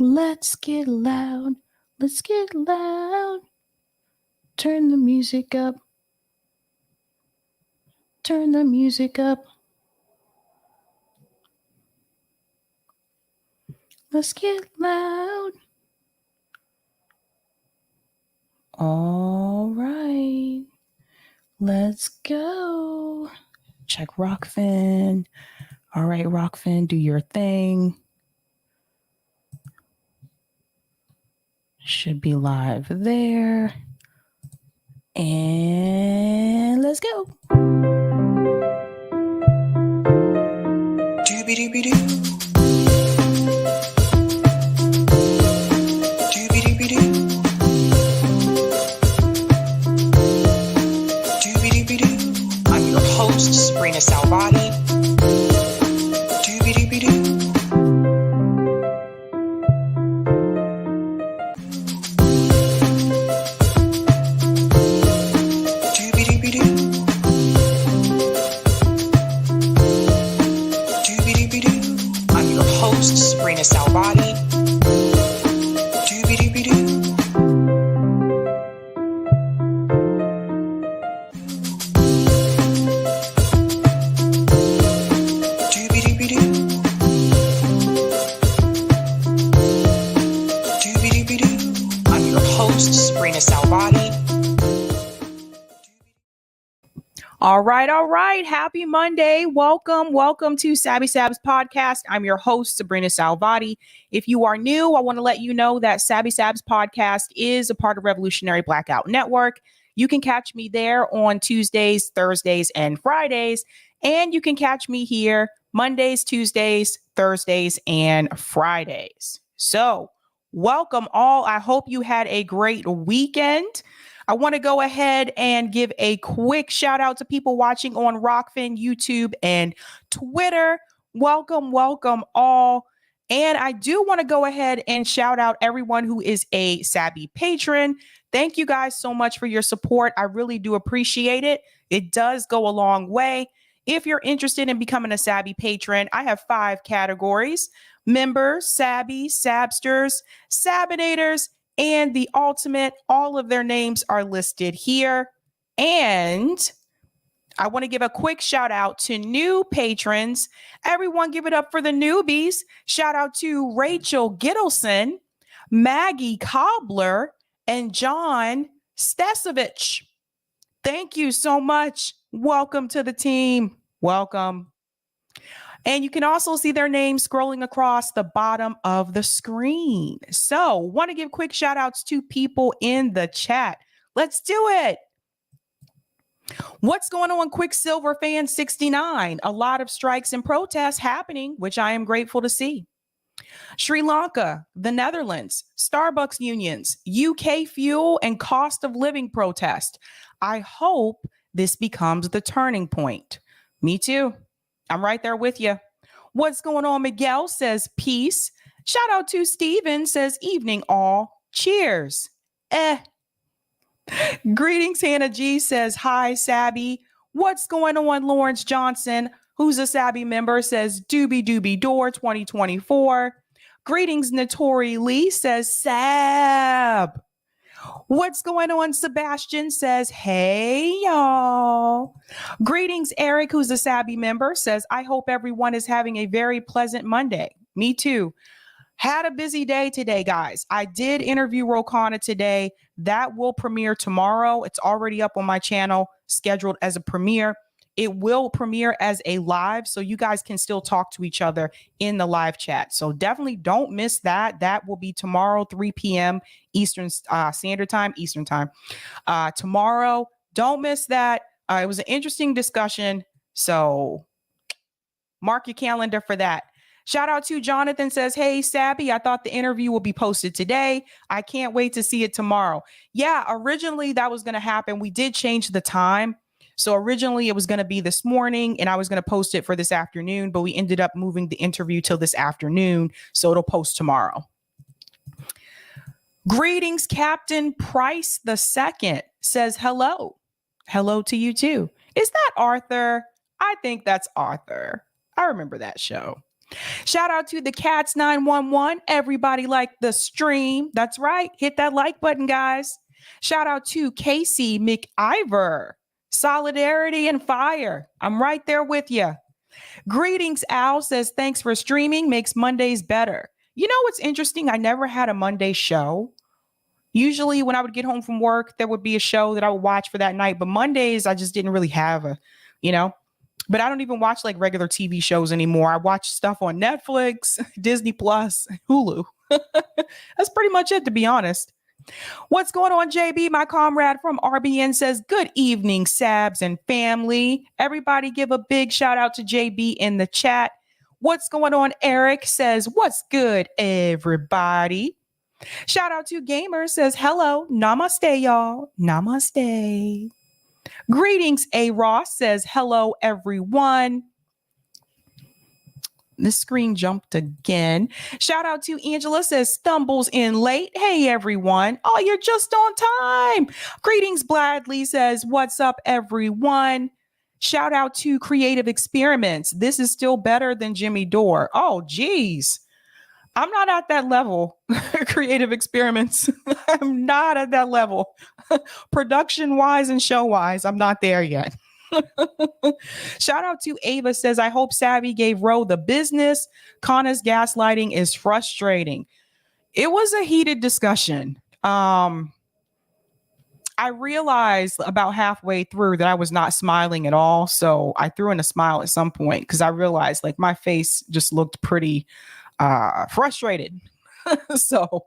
Let's get loud. Let's get loud. Turn the music up. Turn the music up. Let's get loud. All right. Let's go. Check Rockfin. All right, Rockfin, do your thing. Should be live there. And let's go. Doobie-doobie-doo. Doobie-doobie-doo. Doobie-doobie-doo. I'm your host, Sabrina Salvati. Doobie-doobie-doo. Sabrina Salvati. Doobie-doobie-doo. Doobie-doobie-doo. Doobie-doobie-doo. I'm your host, Sabrina Salvati. All right. Happy Monday. Welcome to Sabby Sabs podcast. I'm your host, Sabrina Salvati. If you are new, I want to let you know that Sabby Sabs podcast is a part of Revolutionary Blackout Network. You can catch me there on Tuesdays, Thursdays, and Fridays. And you can catch me here Mondays, Tuesdays, Thursdays, and Fridays. So welcome all. I hope you had a great weekend. I want to go ahead and give a quick shout out to people watching on Rockfin, YouTube, and Twitter. Welcome all. And I do want to go ahead and shout out everyone who is a Sabby patron. Thank you guys so much for your support. I really do appreciate it. It does go a long way. If you're interested in becoming a Sabby patron, I have 5 categories: members, Sabby, Sabsters, Sabinators, and the ultimate. All of their names are listed here. And I want to give a quick shout out to new patrons. Everyone give it up for the newbies. Shout out to Rachel Gittleson, Maggie Cobbler, and John Stesovich. Thank you so much. Welcome to the team. Welcome. And you can also see their names scrolling across the bottom of the screen. So want to give quick shout outs to people in the chat. Let's do it. What's going on, Quicksilver Fan 69? A lot of strikes and protests happening, which I am grateful to see. Sri Lanka, the Netherlands, Starbucks unions, UK fuel and cost of living protest. I hope this becomes the turning point. Me too. I'm right there with you. What's going on? Miguel says peace. Shout out to Steven, says evening all. Cheers. Greetings. Hannah G says hi, Sabby. What's going on? Lawrence Johnson, who's a Sabby member, says doobie doobie door 2024. Greetings. Notori Lee says Sab. What's going on? Sebastian says, hey, y'all. Greetings, Eric, who's a Sabby member, says, I hope everyone is having a very pleasant Monday. Me too. Had a busy day today, guys. I did interview Rokana today. That will premiere tomorrow. It's already up on my channel, scheduled as a premiere. It will premiere as a live, so you guys can still talk to each other in the live chat. So definitely don't miss that. That will be tomorrow, 3 p.m. Eastern Standard Time, Eastern Time. Tomorrow, don't miss that. It was an interesting discussion, so mark your calendar for that. Shout out to Jonathan, says, hey, Sabby, I thought the interview will be posted today. I can't wait to see it tomorrow. Yeah, originally that was going to happen. We did change the time. So originally it was going to be this morning and I was going to post it for this afternoon, but we ended up moving the interview till this afternoon. So it'll post tomorrow. Greetings, Captain Price II says hello. Hello to you too. Is that Arthur? I think that's Arthur. I remember that show. Shout out to the Cats 911. Everybody like the stream. That's right. Hit that like button, guys. Shout out to Casey McIver. Solidarity and fire. I'm right there with you. Greetings, Al says, thanks for streaming. Makes Mondays better. You know what's interesting? I never had a Monday show. Usually when I would get home from work, there would be a show that I would watch for that night. But Mondays, I just didn't really have but I don't even watch like regular TV shows anymore. I watch stuff on Netflix, Disney Plus, Hulu. That's pretty much it, to be honest. What's going on, JB? My comrade from RBN says, good evening, Sabs and family. Everybody give a big shout out to JB in the chat. What's going on? Eric says, what's good, everybody? Shout out to Gamer says, hello, namaste, y'all. Namaste. Greetings, A. Ross says, hello, everyone. The screen jumped again. Shout out to Angela says, stumbles in late. Hey, everyone. Oh, you're just on time. Greetings, Bladley says, what's up, everyone? Shout out to Creative Experiments. This is still better than Jimmy Dore. Oh, geez. I'm not at that level. Creative Experiments. I'm not at that level. Production wise and show wise, I'm not there yet. Shout out to Ava says, I hope Sabby gave Ro the business. Kanna's gaslighting is frustrating. It was a heated discussion. I realized about halfway through that I was not smiling at all. So I threw in a smile at some point because I realized like my face just looked pretty frustrated. So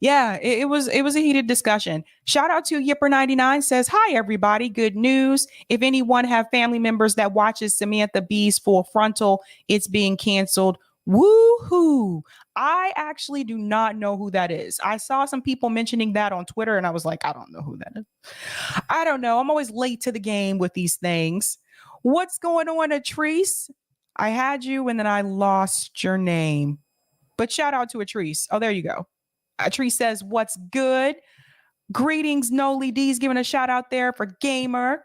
yeah, it was a heated discussion. Shout out to Yipper99 says, hi, everybody. Good news. If anyone have family members that watches Samantha Bee's Full Frontal, it's being canceled. Woohoo. I actually do not know who that is. I saw some people mentioning that on Twitter and I was like, I don't know who that is. I don't know. I'm always late to the game with these things. What's going on, Atrice? I had you and then I lost your name. But shout out to Atrice. Oh, there you go. Atrice says, what's good? Greetings, Noli D's giving a shout out there for Gamer.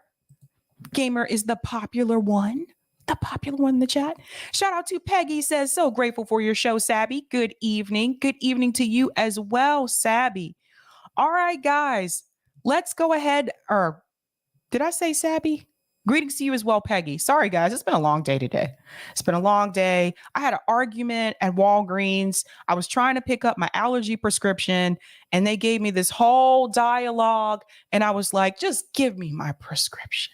Gamer is the popular one. The popular one in the chat. Shout out to Peggy says, so grateful for your show, Sabby. Good evening. Good evening to you as well, Sabby. All right, guys, let's go ahead. Or did I say Sabby? Greetings to you as well, Peggy. Sorry, guys. It's been a long day today. It's been a long day. I had an argument at Walgreens. I was trying to pick up my allergy prescription, and they gave me this whole dialogue. And I was like, just give me my prescription.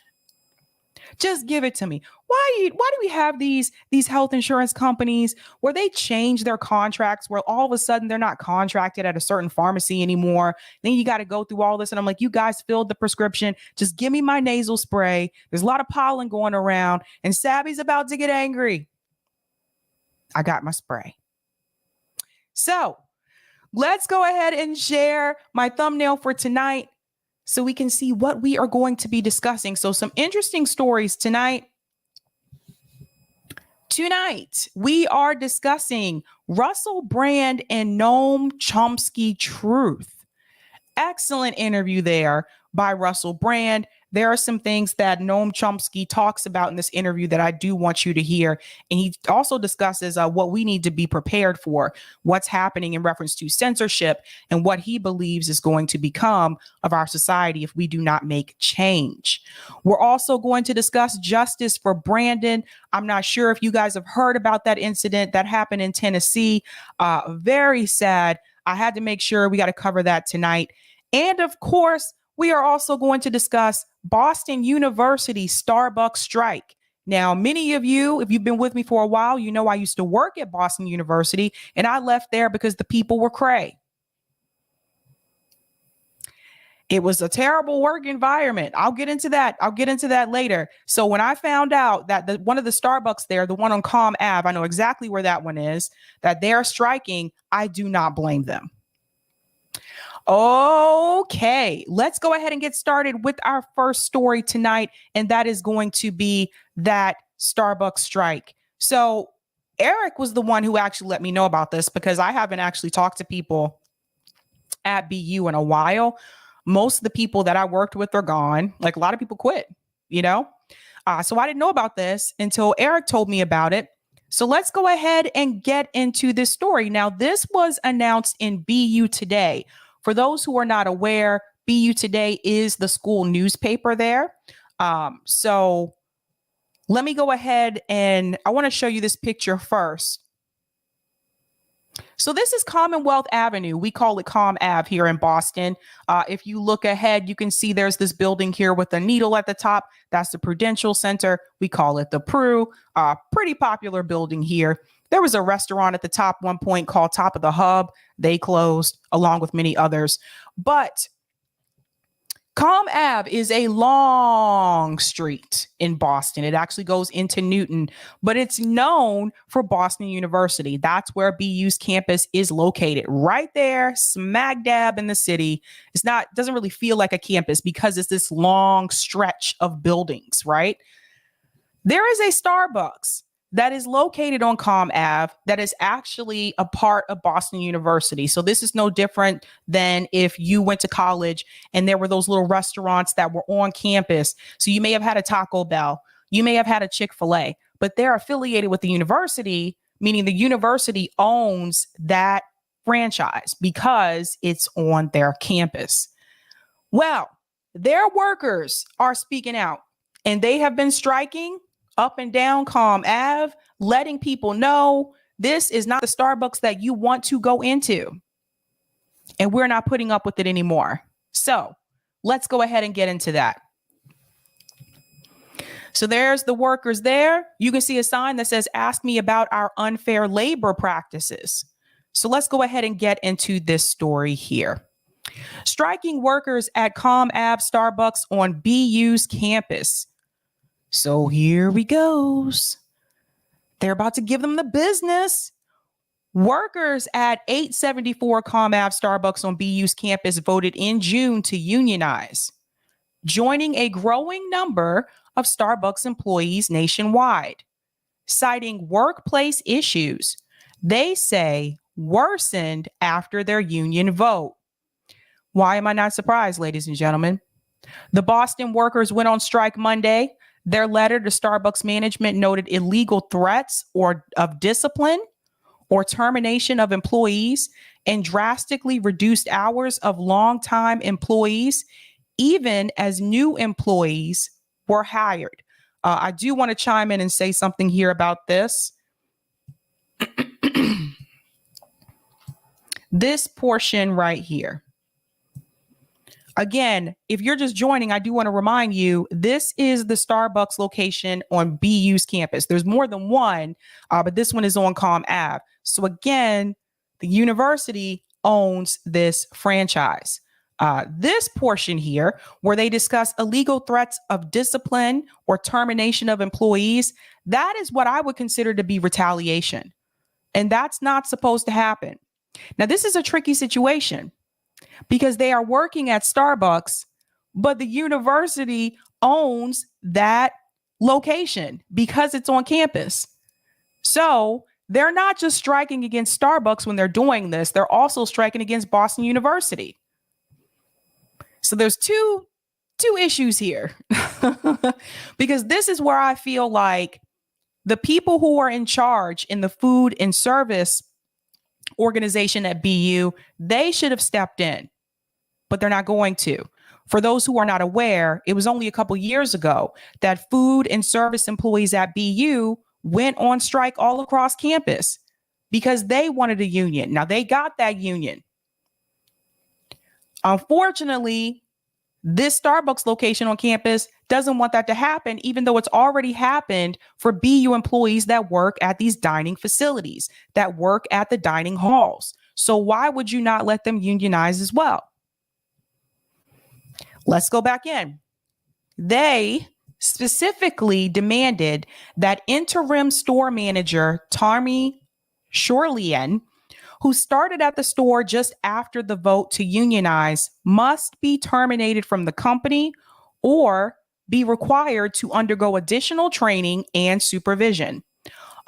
Just give it to me. Why do we have these health insurance companies where they change their contracts where all of a sudden they're not contracted at a certain pharmacy anymore? Then you got to go through all this. And I'm like, you guys filled the prescription. Just give me my nasal spray. There's a lot of pollen going around and Sabby's about to get angry. I got my spray. So let's go ahead and share my thumbnail for tonight so we can see what we are going to be discussing. So some interesting stories tonight. Tonight, we are discussing Russell Brand and Noam Chomsky truth. Excellent interview there by Russell Brand. There are some things that Noam Chomsky talks about in this interview that I do want you to hear. And he also discusses what we need to be prepared for, what's happening in reference to censorship and what he believes is going to become of our society if we do not make change. We're also going to discuss justice for Brandon. I'm not sure if you guys have heard about that incident that happened in Tennessee. Very sad. I had to make sure we got to cover that tonight. And of course, we are also going to discuss Boston University Starbucks strike. Now, many of you, if you've been with me for a while, you know I used to work at Boston University and I left there because the people were cray. It was a terrible work environment. I'll get into that later. So when I found out that one of the Starbucks there, the one on Calm Ave, I know exactly where that one is, that they're striking, I do not blame them. Okay, let's go ahead and get started with our first story tonight, and that is going to be that Starbucks strike. So Eric was the one who actually let me know about this because I haven't actually talked to people at BU in a while. Most of the people that I worked with are gone. Like a lot of people quit, So I didn't know about this until Eric told me about it. So let's go ahead and get into this story. Now, this was announced in BU Today. For those who are not aware, BU Today is the school newspaper there. So let me go ahead and I want to show you this picture first. So this is Commonwealth Avenue. We call it Com Ave here in Boston. If you look ahead, you can see there's this building here with a needle at the top. That's the Prudential Center. We call it the Pru. Pretty popular building here. There was a restaurant at the top one point called Top of the Hub. They closed along with many others. But Com Ave is a long street in Boston. It actually goes into Newton, but it's known for Boston University. That's where BU's campus is located, right there, smack dab in the city. Doesn't really feel like a campus because it's this long stretch of buildings, right? There is a Starbucks that is located on Com Ave that is actually a part of Boston University. So this is no different than if you went to college and there were those little restaurants that were on campus. So you may have had a Taco Bell, you may have had a Chick-fil-A, but they're affiliated with the university, meaning the university owns that franchise because it's on their campus. Well, their workers are speaking out and they have been striking up and down Com Ave, letting people know this is not the Starbucks that you want to go into. And we're not putting up with it anymore. So let's go ahead and get into that. So there's the workers there. You can see a sign that says, "Ask me about our unfair labor practices." So let's go ahead and get into this story here. Striking workers at Com Ave Starbucks on BU's campus. So here we goes. They're about to give them the business. Workers at 874 Com Ave Starbucks on BU's campus voted in June to unionize, joining a growing number of Starbucks employees nationwide. Citing workplace issues, they say worsened after their union vote. Why am I not surprised, ladies and gentlemen? The Boston workers went on strike Monday. Their letter to Starbucks management noted illegal threats of discipline or termination of employees and drastically reduced hours of longtime employees, even as new employees were hired. I do want to chime in and say something here about this. This portion right here. Again, if you're just joining, I do want to remind you, this is the Starbucks location on BU's campus. There's more than one, but this one is on Com Ave. So again, the university owns this franchise. This portion here, where they discuss illegal threats of discipline or termination of employees, that is what I would consider to be retaliation. And that's not supposed to happen. Now, this is a tricky situation, because they are working at Starbucks, but the university owns that location because it's on campus. So they're not just striking against Starbucks when they're doing this, they're also striking against Boston University. So there's two issues here, because this is where I feel like the people who are in charge in the food and service organization at BU, they should have stepped in, but they're not going to. For those who are not aware, it was only a couple years ago that food and service employees at BU went on strike all across campus because they wanted a union. Now, they got that union. Unfortunately, this Starbucks location on campus doesn't want that to happen, even though it's already happened for BU employees that work at these dining facilities, that work at the dining halls. So why would you not let them unionize as well? Let's go back in. They specifically demanded that interim store manager Tommy Shorlian, who started at the store just after the vote to unionize, must be terminated from the company or be required to undergo additional training and supervision.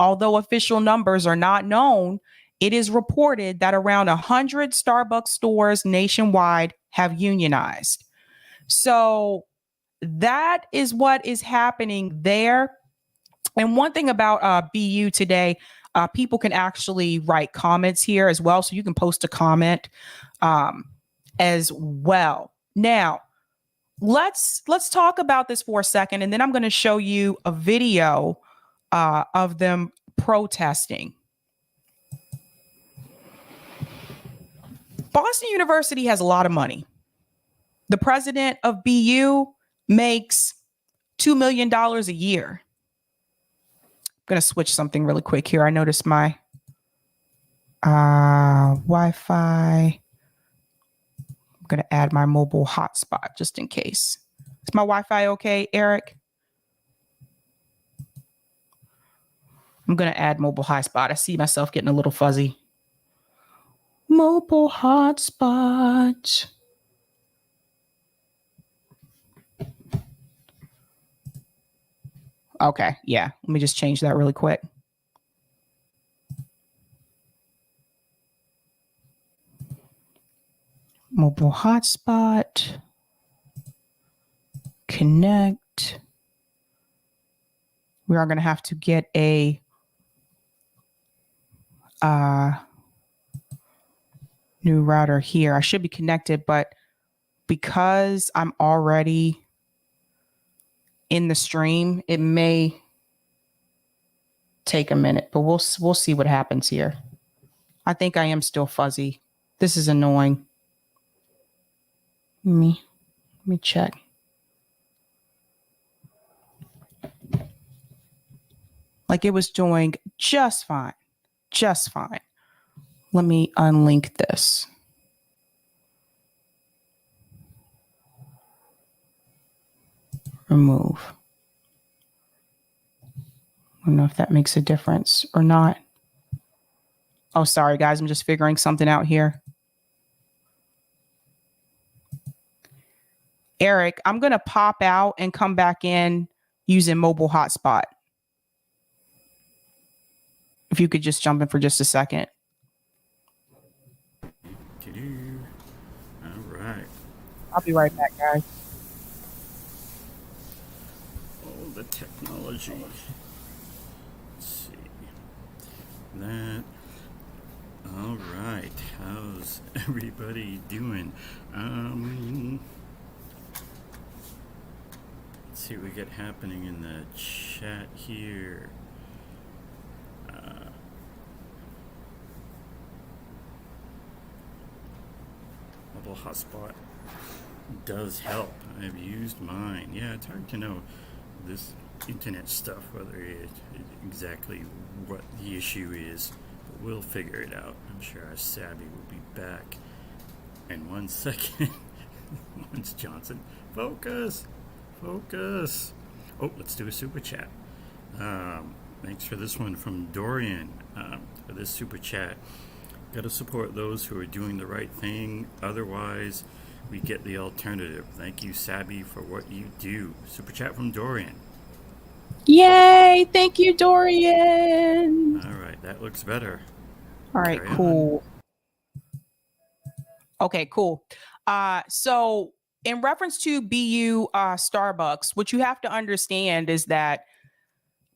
Although official numbers are not known, it is reported that around 100 Starbucks stores nationwide have unionized. So that is what is happening there. And one thing about BU today, people can actually write comments here as well. So you can post a comment as well. Now, let's talk about this for a second, and then I'm going to show you a video of them protesting. Boston University has a lot of money. The president of BU makes $2 million a year. I'm going to switch something really quick here. I noticed my Wi-Fi. I'm going to add my mobile hotspot just in case. Is my Wi-Fi okay, Eric? I'm going to add mobile hotspot. I see myself getting a little fuzzy. Mobile hotspot. Okay, yeah. Let me just change that really quick. Mobile hotspot. Connect. We are going to have to get a new router here. I should be connected, but because I'm already in the stream, it may take a minute, but we'll see what happens here. I think I am still fuzzy. This is annoying. Let me check. Like it was doing just fine. Just fine. Let me unlink this. Remove. I don't know if that makes a difference or not. Oh, sorry, guys. I'm just figuring something out here. Eric, I'm going to pop out and come back in using mobile hotspot. If you could just jump in for just a second. All right. I'll be right back, guys. Oh, the technology. Let's see. That. All right. How's everybody doing? Let's see what we get happening in the chat here. Mobile hotspot does help. I've used mine. Yeah, it's hard to know this internet stuff, whether it exactly what the issue is, but we'll figure it out. I'm sure our Sabby will be back in 1 second. Once Johnson, focus. Oh, let's do a super chat. Thanks for this one from Dorian for this super chat. Got to support those who are doing the right thing. Otherwise, we get the alternative. Thank you, Sabby, for what you do. Super chat from Dorian. Yay! Thank you, Dorian. All right, that looks better. All right, Carry cool. Okay, cool. So in reference to BU Starbucks, what you have to understand is that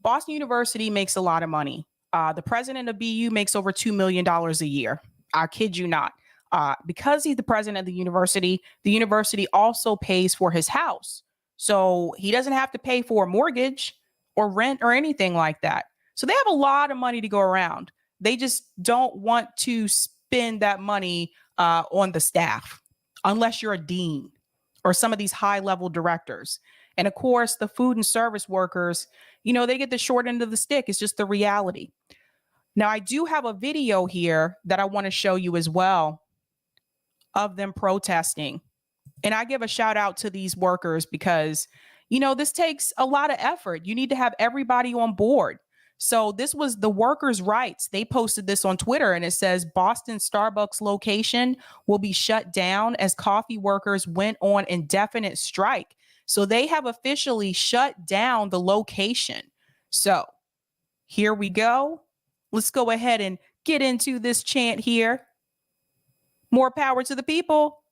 Boston University makes a lot of money. The president of BU makes over $2 million a year. I kid you not. Because he's the president of the university also pays for his house. So he doesn't have to pay for a mortgage or rent or anything like that. So they have a lot of money to go around. They just don't want to spend that money on the staff unless you're a dean or some of these high level directors. And of course, the food and service workers, they get the short end of the stick. It's just the reality. Now, I do have a video here that I want to show you as well of them protesting. And I give a shout out to these workers because, this takes a lot of effort. You need to have everybody on board. So this was the workers' rights. They posted this on Twitter and it says Boston Starbucks location will be shut down as coffee workers went on indefinite strike. So they have officially shut down the location. So here we go. Let's go ahead and get into this chant here. More power to the people.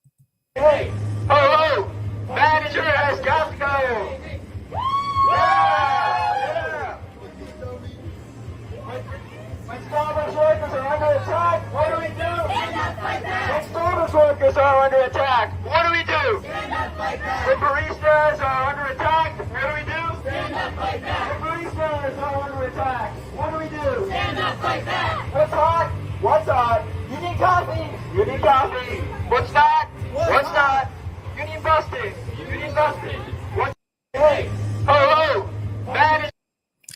Hey, ho, manager has got to go. Yeah, yeah. are under attack. What do we do? Stand up, fight back. The baristas are under attack. What do we do? Stand up, fight back. The baristas are under attack. What do we do? Stand up, fight back. What's hot? What's hot? You need coffee. You need coffee. What's not? What's not? Union busting. Union busting. What's hey? Hello. That is.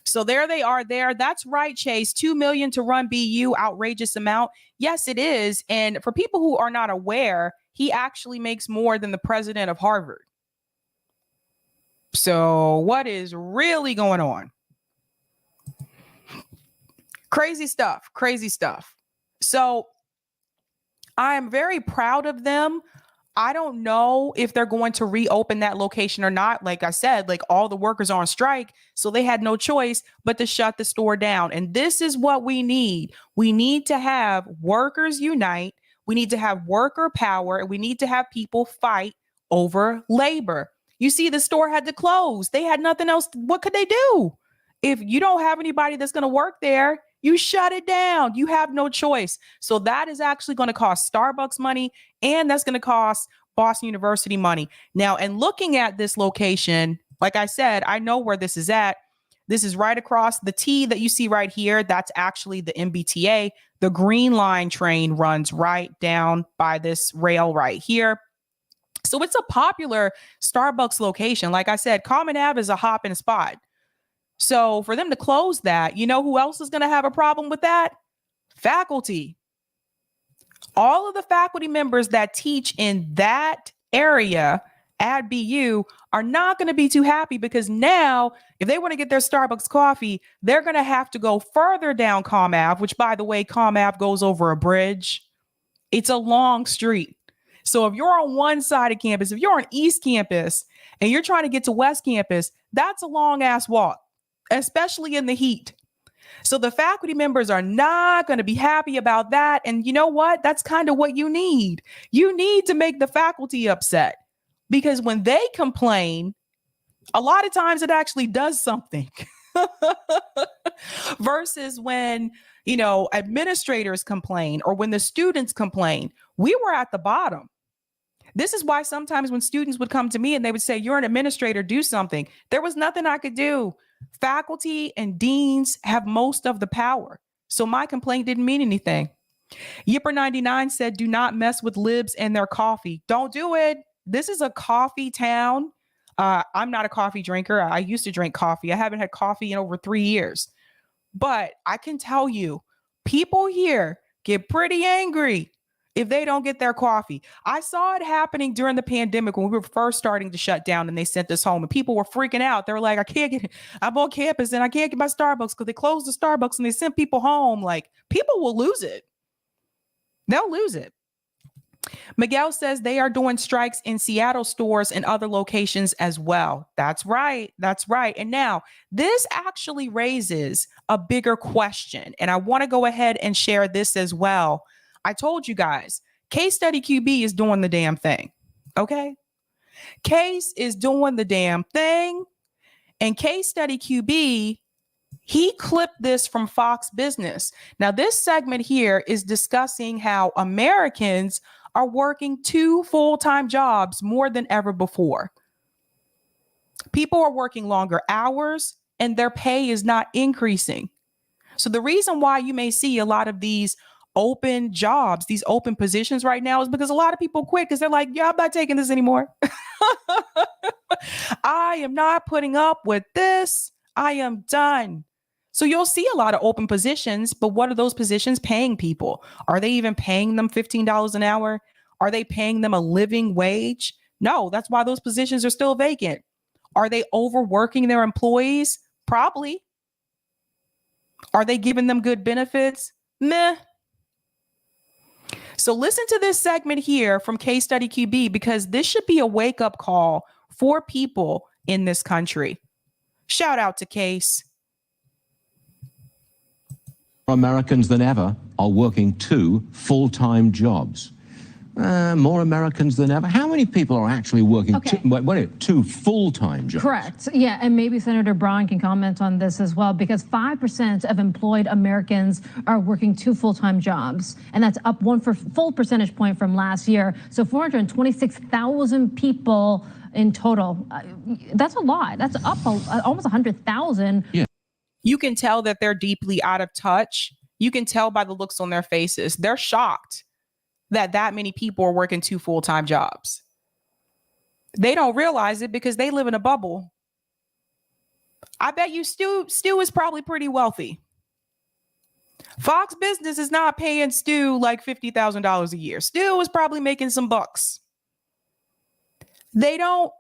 So there they are there. That's right, Chase. $2 million to run BU, outrageous amount. Yes, it is. And for people who are not aware, he actually makes more than the president of Harvard. So what is really going on? Crazy stuff, crazy stuff. So I am very proud of them. I don't know if they're going to reopen that location or not. Like I said, like all the workers are on strike, so they had no choice but to shut the store down. And this is what we need. We need to have workers unite. We need to have worker power, and we need to have people fight over labor. You see, the store had to close. They had nothing else. What could they do? If you don't have anybody that's going to work there, you shut it down. You have no choice. So that is actually going to cost Starbucks money, and that's going to cost Boston University money. Now, and looking at this location, like I said, I know where this is at. This is right across the T that you see right here. That's actually the MBTA. The Green Line train runs right down by this rail right here. So it's a popular Starbucks location. Like I said, Common Ave is a hopping spot. So for them to close that, you know who else is going to have a problem with that? Faculty. All of the faculty members that teach in that area at BU are not going to be too happy, because now if they want to get their Starbucks coffee, they're going to have to go further down Comm Ave, which, by the way, Comm Ave goes over a bridge. It's a long street. So if you're on one side of campus, if you're on East Campus and you're trying to get to West Campus, that's a long ass walk, especially in the heat. So the faculty members are not going to be happy about that. And you know what? That's kind of what you need. You need to make the faculty upset, because when they complain, a lot of times it actually does something. Versus when, you know, administrators complain or when the students complain. We were at the bottom. This is why sometimes when students would come to me and they would say, "You're an administrator, do something," there was nothing I could do. Faculty and deans have most of the power. So my complaint didn't mean anything. Yipper99 said, "Do not mess with libs and their coffee." Don't do it. This is a coffee town. I'm not a coffee drinker. I used to drink coffee. I haven't had coffee in over 3 years. But I can tell you, people here get pretty angry if they don't get their coffee. I saw it happening during the pandemic when we were first starting to shut down and they sent us home, and people were freaking out. They were like, I'm on campus and I can't get my Starbucks because they closed the Starbucks and they sent people home. Like, people will lose it. They'll lose it. Miguel says they are doing strikes in Seattle stores and other locations as well. That's right. That's right. And now this actually raises a bigger question, and I want to go ahead and share this as well. I told you guys, Case Study QB is doing the damn thing. Okay. Case is doing the damn thing. And Case Study QB, he clipped this from Fox Business. Now, this segment here is discussing how Americans are working 2 full-time jobs more than ever before. People are working longer hours and their pay is not increasing. So the reason why you may see a lot of these open jobs, these open positions right now, is because a lot of people quit because they're like, yeah, I'm not taking this anymore. I am not putting up with this. I am done. So you'll see a lot of open positions, but what are those positions paying people? Are they even paying them $15 an hour? Are they paying them a living wage? No, that's why those positions are still vacant. Are they overworking their employees? Probably. Are they giving them good benefits? Meh. So listen to this segment here from Case Study QB, because this should be a wake-up call for people in this country. Shout out to Case. More Americans than ever are working 2 full-time jobs. More Americans than ever. How many people are actually working Okay. two full-time jobs? Correct. Yeah, and maybe Senator Braun can comment on this as well, because 5% of employed Americans are working 2 full-time jobs, and that's up 1 full percentage point from last year. So 426,000 people in total. That's a lot. That's up almost 100,000. Yeah. You can tell that they're deeply out of touch. You can tell by the looks on their faces. They're shocked that many people are working 2 full-time jobs. They don't realize it because they live in a bubble. I bet you Stu is probably pretty wealthy. Fox Business is not paying Stu like $50,000 a year. Stu is probably making some bucks. They don't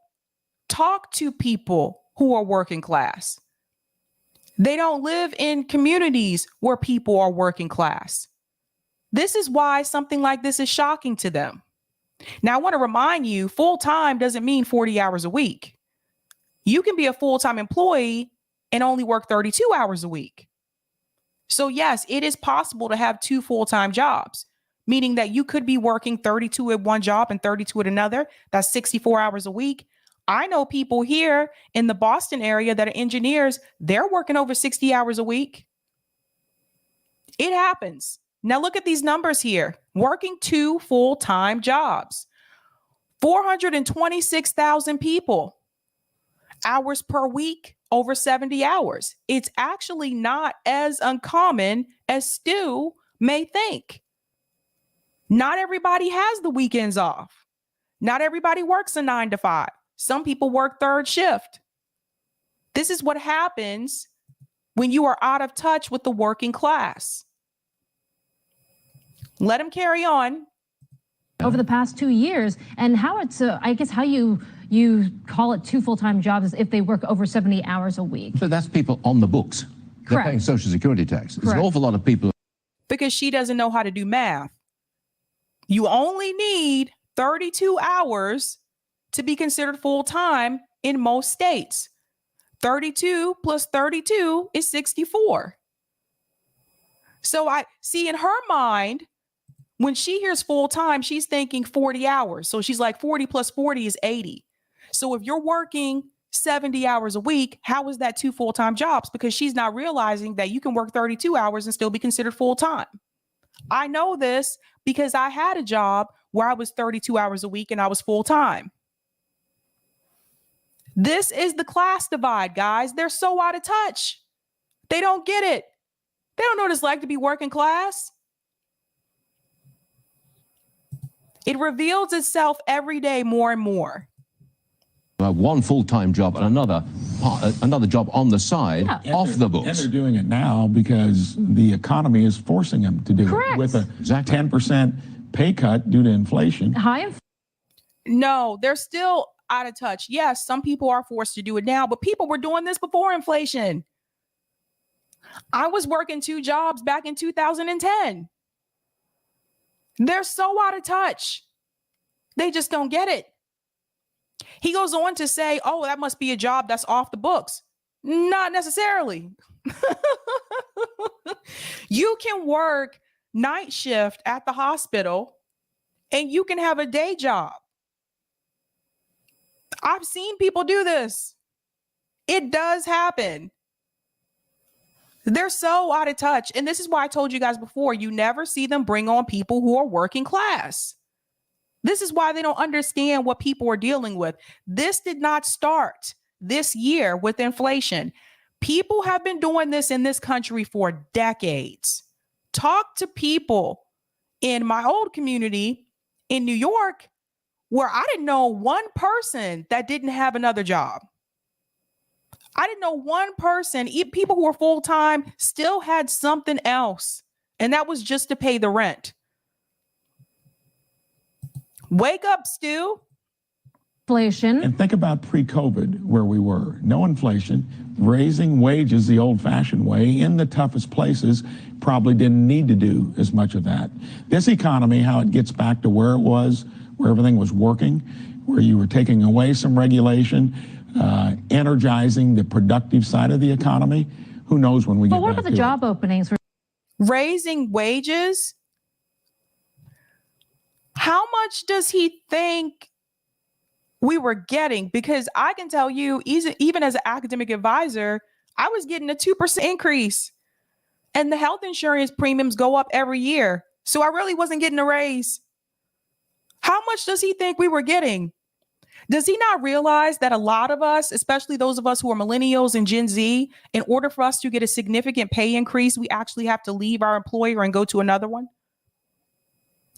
talk to people who are working class. They don't live in communities where people are working class. This is why something like this is shocking to them. Now, I want to remind you, full-time doesn't mean 40 hours a week. You can be a full-time employee and only work 32 hours a week. So yes, it is possible to have 2 full-time jobs, meaning that you could be working 32 at one job and 32 at another. That's 64 hours a week. I know people here in the Boston area that are engineers, they're working over 60 hours a week. It happens. Now look at these numbers here. Working 2 full-time jobs. 426,000 people. Hours per week, over 70 hours. It's actually not as uncommon as Stu may think. Not everybody has the weekends off. Not everybody works a 9 to 5. Some people work 3rd shift. This is what happens when you are out of touch with the working class. Let him carry on. Over the past 2 years, and how it's, I guess how you call it 2 full-time jobs is if they work over 70 hours a week. So that's people on the books. They're Correct. paying Social Security tax. There's an Correct. awful lot of people. Because she doesn't know how to do math. You only need 32 hours to be considered full-time in most states. 32 plus 32 is 64. So I see in her mind, when she hears full-time, she's thinking 40 hours. So she's like 40 plus 40 is 80. So if you're working 70 hours a week, how is that 2 full-time jobs? Because she's not realizing that you can work 32 hours and still be considered full-time. I know this because I had a job where I was 32 hours a week and I was full-time. This is the class divide, guys. They're so out of touch. They don't get it. They don't know what it's like to be working class. It reveals itself every day more and more. One full-time job and another job on the side, off the books. And they're doing it now because the economy is forcing them to do Correct. it with a Exactly. 10% pay cut due to inflation. No, they're still out of touch. Yes, some people are forced to do it now, but people were doing this before inflation. I was working 2 jobs back in 2010. They're so out of touch. They just don't get it. He goes on to say, oh, that must be a job that's off the books. Not necessarily. You can work night shift at the hospital and you can have a day job. I've seen people do this. It does happen. They're so out of touch. And this is why I told you guys before, you never see them bring on people who are working class. This is why they don't understand what people are dealing with. This did not start this year with inflation. People have been doing this in this country for decades. Talk to people in my old community in New York where I didn't know one person that didn't have another job. I didn't know one person, people who were full-time still had something else, and that was just to pay the rent. Wake up, Stu. Inflation. And think about pre-COVID where we were. No inflation, raising wages the old-fashioned way in the toughest places, probably didn't need to do as much of that. This economy, how it gets back to where it was, where everything was working, where you were taking away some regulation, energizing the productive side of the economy. Who knows when we get back to it. But what about the job openings? Raising wages? How much does he think we were getting? Because I can tell you, even as an academic advisor, I was getting a 2% increase, and the health insurance premiums go up every year. So I really wasn't getting a raise. How much does he think we were getting? Does he not realize that a lot of us, especially those of us who are millennials and Gen Z, in order for us to get a significant pay increase, we actually have to leave our employer and go to another one?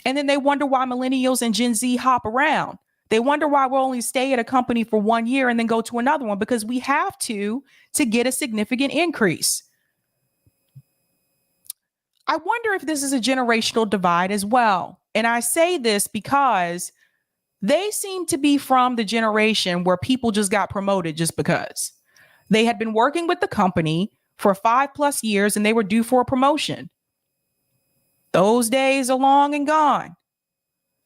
And then they wonder why millennials and Gen Z hop around. They wonder why we'll only stay at a company for 1 year and then go to another one, because we have to get a significant increase. I wonder if this is a generational divide as well. And I say this because they seem to be from the generation where people just got promoted just because. They had been working with the company for 5+ years and they were due for a promotion. Those days are long and gone.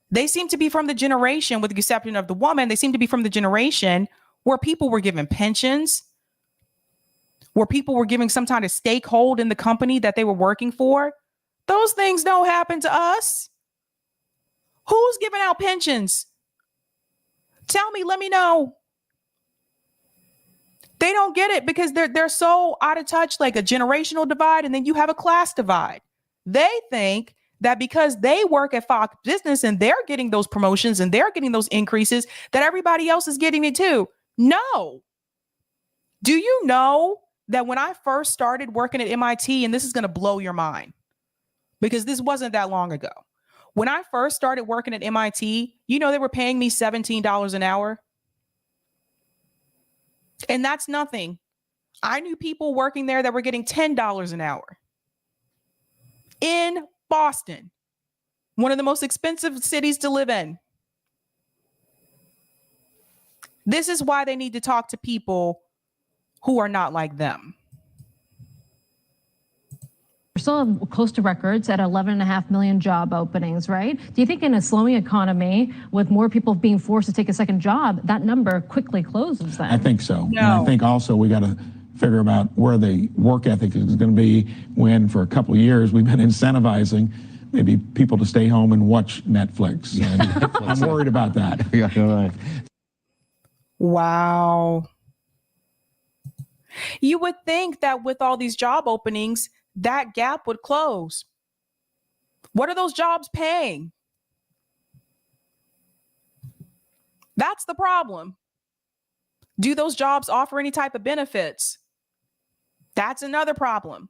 They seem to be from the generation, with the exception of the woman, they seem to be from the generation where people were given pensions, where people were giving some kind of stakehold in the company that they were working for. Those things don't happen to us. Who's giving out pensions? Tell me, let me know. They don't get it because they're so out of touch, like a generational divide, and then you have a class divide. They think that because they work at Fox Business and they're getting those promotions and they're getting those increases, that everybody else is getting it too. No. Do you know that when I first started working at MIT, and this is going to blow your mind because this wasn't that long ago. When I first started working at MIT, you know, they were paying me $17 an hour. And that's nothing. I knew people working there that were getting $10 an hour. In Boston, one of the most expensive cities to live in. This is why they need to talk to people who are not like them. We're still close to records at 11.5 million job openings, right? Do you think in a slowing economy with more people being forced to take a second job, that number quickly closes then? I think so. No. And I think also we got to figure about where the work ethic is going to be when for a couple of years we've been incentivizing maybe people to stay home and watch Netflix. And I'm worried about that. Yeah, right. Wow. You would think that with all these job openings, that gap would close. What are those jobs paying? That's the problem. Do those jobs offer any type of benefits? That's another problem.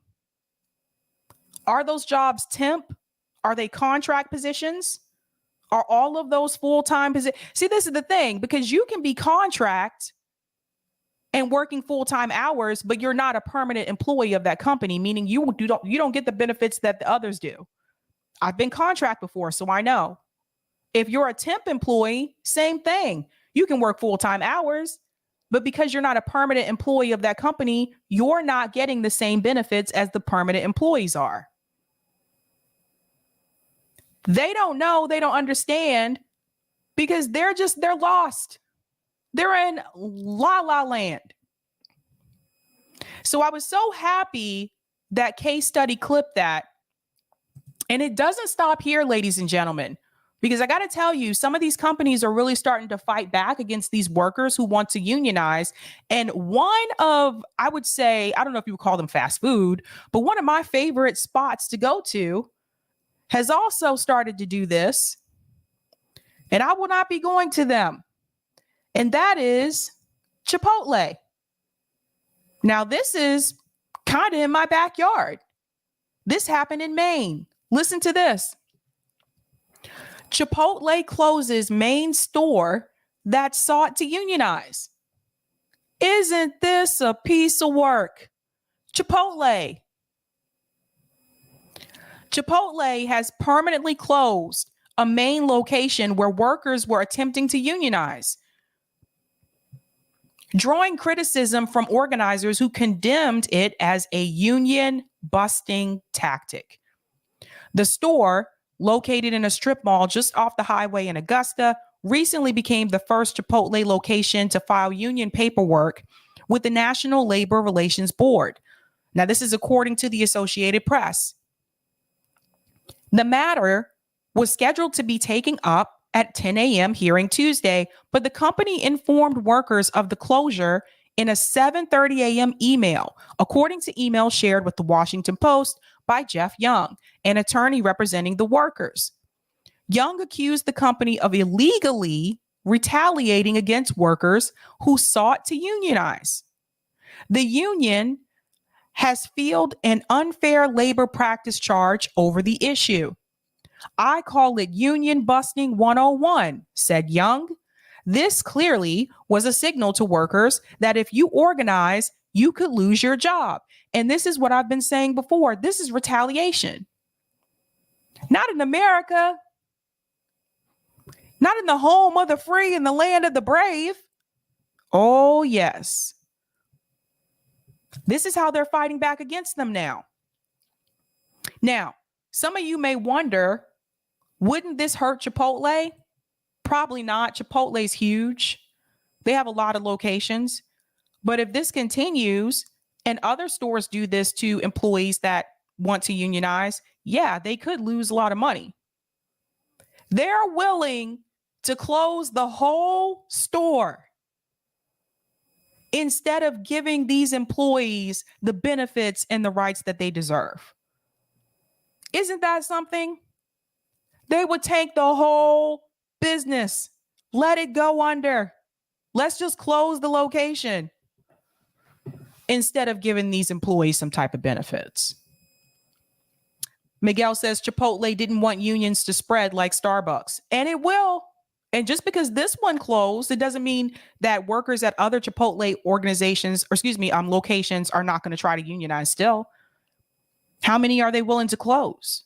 Are those jobs temp? Are they contract positions? Are all of those full-time positions? See, this is the thing, because you can be contract and working full-time hours, but you're not a permanent employee of that company, meaning you don't get the benefits that the others do. I've been contract before, so I know. If you're a temp employee, same thing. You can work full-time hours, but because you're not a permanent employee of that company, you're not getting the same benefits as the permanent employees are. They don't know, they don't understand, because they're lost. They're in la la land. So I was so happy that case study clipped that. And it doesn't stop here, ladies and gentlemen, because I got to tell you, some of these companies are really starting to fight back against these workers who want to unionize. And one of, I would say, I don't know if you would call them fast food, but one of my favorite spots to go to has also started to do this. And I will not be going to them. And that is Chipotle. Now, this is kind of in my backyard. This happened in Maine. Listen to this. Chipotle closes main store that sought to unionize. Isn't this a piece of work? Chipotle has permanently closed a Maine location where workers were attempting to unionize, drawing criticism from organizers who condemned it as a union busting tactic. The store, located in a strip mall just off the highway in Augusta, recently became the first Chipotle location to file union paperwork with the National Labor Relations Board. Now, this is according to the Associated Press. The matter was scheduled to be taken up at 10 a.m. hearing Tuesday, but the company informed workers of the closure in a 7:30 a.m. email, according to emails shared with the Washington Post by Jeff Young, an attorney representing the workers. Young accused the company of illegally retaliating against workers who sought to unionize. The union has filed an unfair labor practice charge over the issue. I call it union busting 101, said Young. This clearly was a signal to workers that if you organize, you could lose your job. And this is what I've been saying before. This is retaliation. Not in America. Not in the home of the free and the land of the brave. Oh, yes. This is how they're fighting back against them now. Now, some of you may wonder, wouldn't this hurt Chipotle? Probably not. Chipotle's huge. They have a lot of locations. But if this continues and other stores do this to employees that want to unionize, yeah, they could lose a lot of money. They're willing to close the whole store instead of giving these employees the benefits and the rights that they deserve. Isn't that something? They would take the whole business, let it go under. Let's just close the location instead of giving these employees some type of benefits. Miguel says Chipotle didn't want unions to spread like Starbucks, and it will. And just because this one closed, it doesn't mean that workers at other Chipotle organizations, locations are not going to try to unionize still. How many are they willing to close?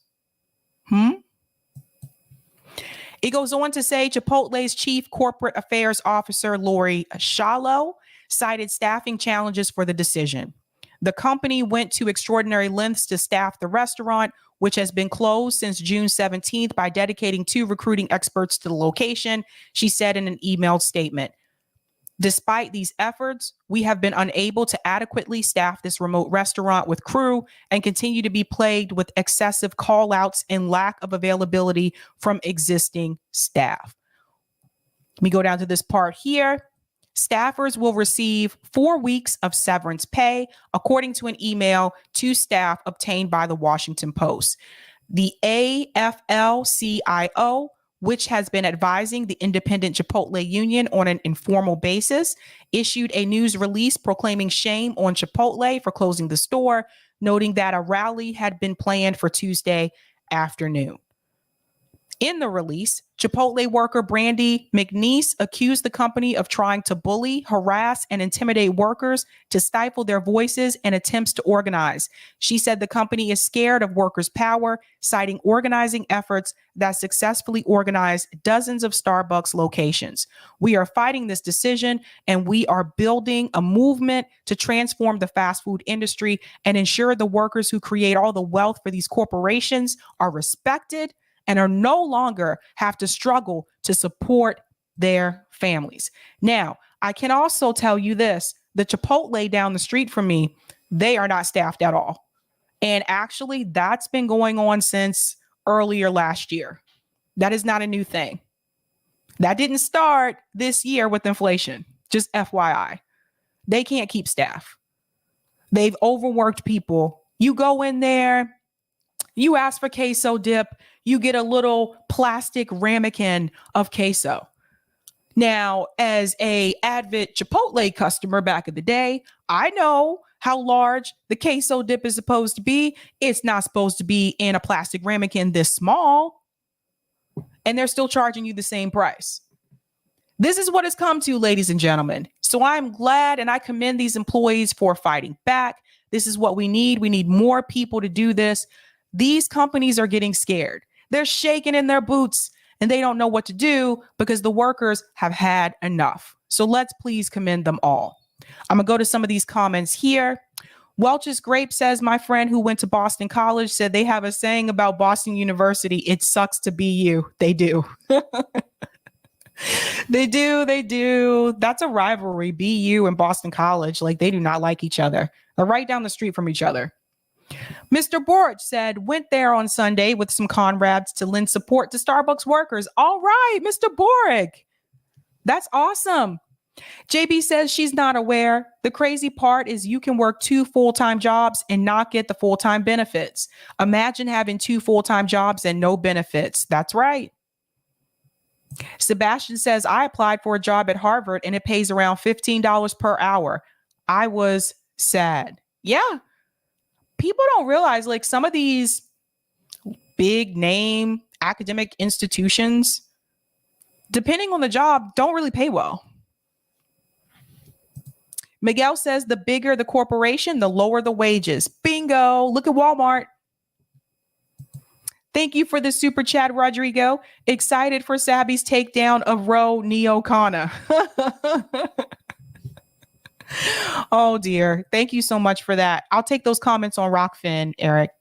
It goes on to say Chipotle's chief corporate affairs officer, Lori Shallow, cited staffing challenges for the decision. The company went to extraordinary lengths to staff the restaurant, which has been closed since June 17th, by dedicating 2 recruiting experts to the location, she said in an emailed statement. Despite these efforts, we have been unable to adequately staff this remote restaurant with crew and continue to be plagued with excessive call-outs and lack of availability from existing staff. Let me go down to this part here. Staffers will receive 4 weeks of severance pay, according to an email to staff obtained by the Washington Post. The AFL-CIO, which has been advising the independent Chipotle union on an informal basis, issued a news release proclaiming shame on Chipotle for closing the store, noting that a rally had been planned for Tuesday afternoon. In the release, Chipotle worker Brandy McNeese accused the company of trying to bully, harass, and intimidate workers to stifle their voices and attempts to organize. She said the company is scared of workers' power, citing organizing efforts that successfully organized dozens of Starbucks locations. We are fighting this decision, and we are building a movement to transform the fast food industry and ensure the workers who create all the wealth for these corporations are respected and are no longer have to struggle to support their families. Now, I can also tell you this, the Chipotle down the street from me, they are not staffed at all. And actually, that's been going on since earlier last year. That is not a new thing. That didn't start this year with inflation, just FYI. They can't keep staff. They've overworked people. You go in there, you ask for queso dip, you get a little plastic ramekin of queso. Now, as a avid Chipotle customer back in the day, I know how large the queso dip is supposed to be. It's not supposed to be in a plastic ramekin this small. And they're still charging you the same price. This is what it's come to, ladies and gentlemen. So I'm glad and I commend these employees for fighting back. This is what we need. We need more people to do this. These companies are getting scared. They're shaking in their boots and they don't know what to do because the workers have had enough. So let's please commend them all. I'm going to go to some of these comments here. Welch's Grape says, my friend who went to Boston College said they have a saying about Boston University, it sucks to be you. They do. They do. That's a rivalry, BU and Boston College. Like, they do not like each other. They're right down the street from each other. Mr. Borch said, went there on Sunday with some comrades to lend support to Starbucks workers. All right, Mr. Boric. That's awesome. JB says she's not aware. The crazy part is you can work 2 full-time jobs and not get the full-time benefits. Imagine having 2 full-time jobs and no benefits. That's right. Sebastian says, I applied for a job at Harvard and it pays around $15 per hour. I was sad. Yeah. People don't realize, like, some of these big name academic institutions, depending on the job, don't really pay well. Miguel says the bigger the corporation, the lower the wages. Bingo. Look at Walmart. Thank you for the super chat, Rodrigo. Excited for Sabby's takedown of Ro Neocana. Oh, dear. Thank you so much for that. I'll take those comments on Rockfin, Eric.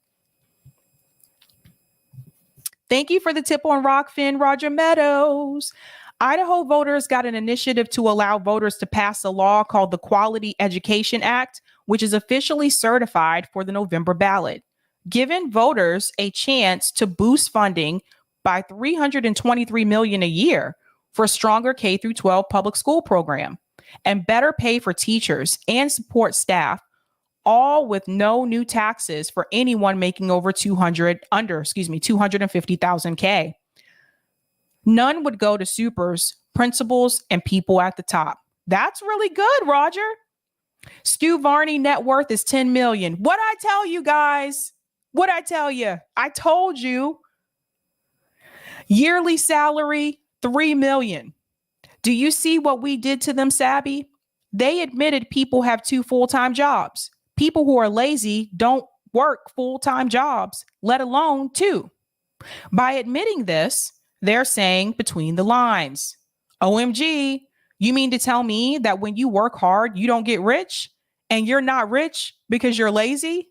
Thank you for the tip on Rockfin, Roger Meadows. Idaho voters got an initiative to allow voters to pass a law called the Quality Education Act, which is officially certified for the November ballot, giving voters a chance to boost funding by $323 million a year for a stronger K-12 public school program and better pay for teachers and support staff, all with no new taxes for anyone making over 250,000 K. None would go to supers, principals, and people at the top. That's really good, Roger. Stu Varney net worth is 10 million. What'd I tell you guys? What'd I tell you? I told you. Yearly salary, 3 million. Do you see what we did to them, Sabby? They admitted people have 2 full-time jobs. People who are lazy don't work full-time jobs, let alone 2. By admitting this, they're saying between the lines, OMG, you mean to tell me that when you work hard, you don't get rich and you're not rich because you're lazy?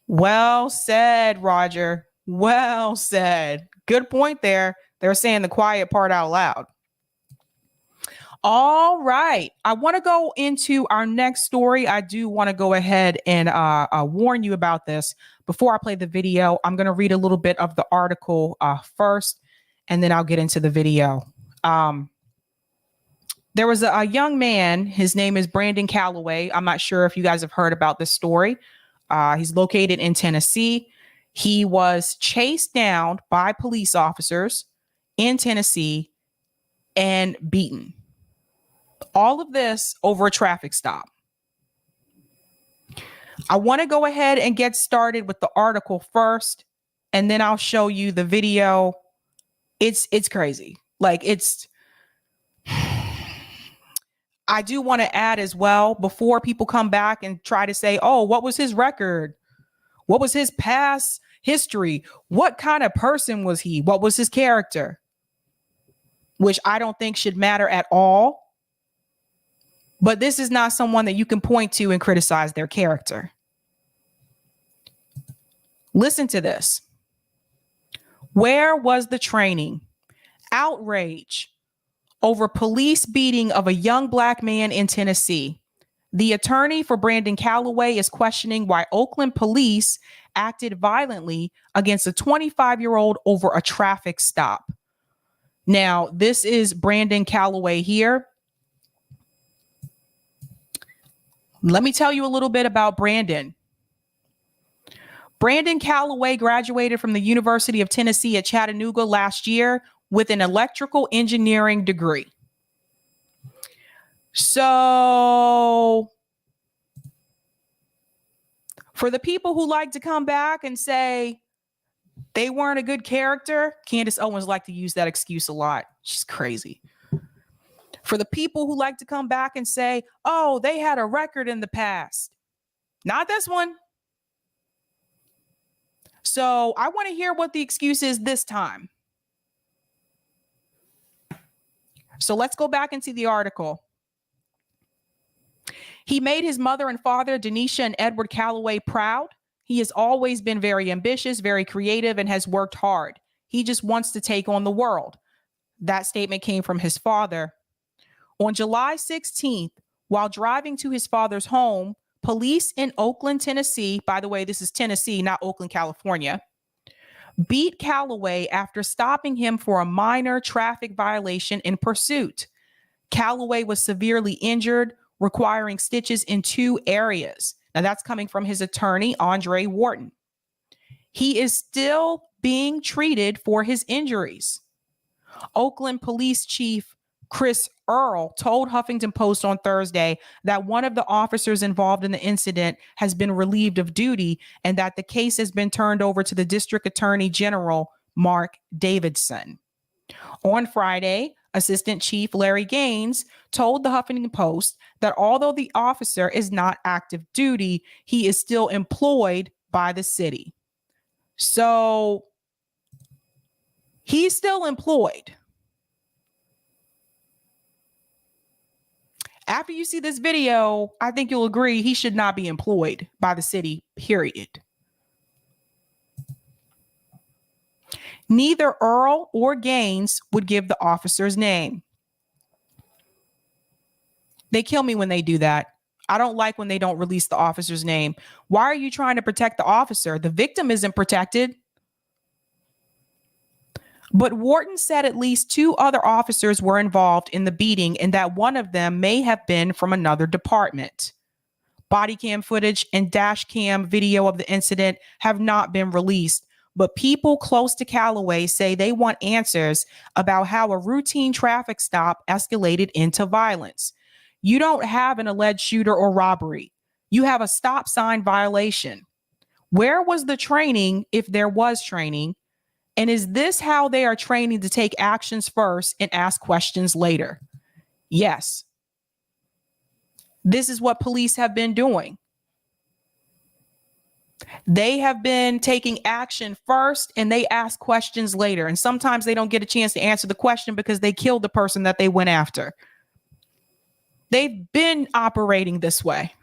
Well said, Roger. Well said. Good point there. They're saying the quiet part out loud. All right. I want to go into our next story. I do want to go ahead and warn you about this. Before I play the video, I'm going to read a little bit of the article first, and then I'll get into the video. There was a young man. His name is Brandon Calloway. I'm not sure if you guys have heard about this story. He's located in Tennessee. He was chased down by police officers in Tennessee and beaten. All of this over a traffic stop. I want to go ahead and get started with the article first, and then I'll show you the video. It's crazy. Like, it's, I do want to add as well, before people come back and try to say, oh, what was his record? What was his past history? What kind of person was he? What was his character? Which I don't think should matter at all. But this is not someone that you can point to and criticize their character. Listen to this. Where was the training? Outrage over police beating of a young black man in Tennessee. The attorney for Brandon Calloway is questioning why Oakland police acted violently against a 25-year-old over a traffic stop. Now, this is Brandon Calloway here. Let me tell you a little bit about Brandon. Brandon Calloway graduated from the University of Tennessee at Chattanooga last year with an electrical engineering degree. So, for the people who like to come back and say they weren't a good character, Candace Owens liked to use that excuse a lot. She's crazy. For the people who like to come back and say, oh, they had a record in the past. Not this one. So I want to hear what the excuse is this time. So let's go back and see the article. He made his mother and father, Denisha and Edward Calloway, proud. He has always been very ambitious, very creative, and has worked hard. He just wants to take on the world. That statement came from his father. On July 16th, while driving to his father's home, police in Oakland, Tennessee, by the way, this is Tennessee, not Oakland, California, beat Calloway after stopping him for a minor traffic violation in pursuit. Calloway was severely injured, requiring stitches in 2 areas. Now, that's coming from his attorney, Andre Wharton. He is still being treated for his injuries. Oakland Police Chief Chris Earl told Huffington Post on Thursday that one of the officers involved in the incident has been relieved of duty and that the case has been turned over to the District Attorney General, Mark Davidson. On Friday, Assistant Chief Larry Gaines told the Huffington Post that although the officer is not active duty, he is still employed by the city. So he's still employed. After you see this video, I think you'll agree he should not be employed by the city, period. Neither Earl or Gaines would give the officer's name. They kill me when they do that. I don't like when they don't release the officer's name. Why are you trying to protect the officer? The victim isn't protected. But Wharton said at least 2 other officers were involved in the beating and that one of them may have been from another department. Body cam footage and dash cam video of the incident have not been released, but people close to Calloway say they want answers about how a routine traffic stop escalated into violence. You don't have an alleged shooter or robbery. You have a stop sign violation. Where was the training, if there was training? And is this how they are training to take actions first and ask questions later? Yes. This is what police have been doing. They have been taking action first and they ask questions later. And sometimes they don't get a chance to answer the question because they killed the person that they went after. They've been operating this way.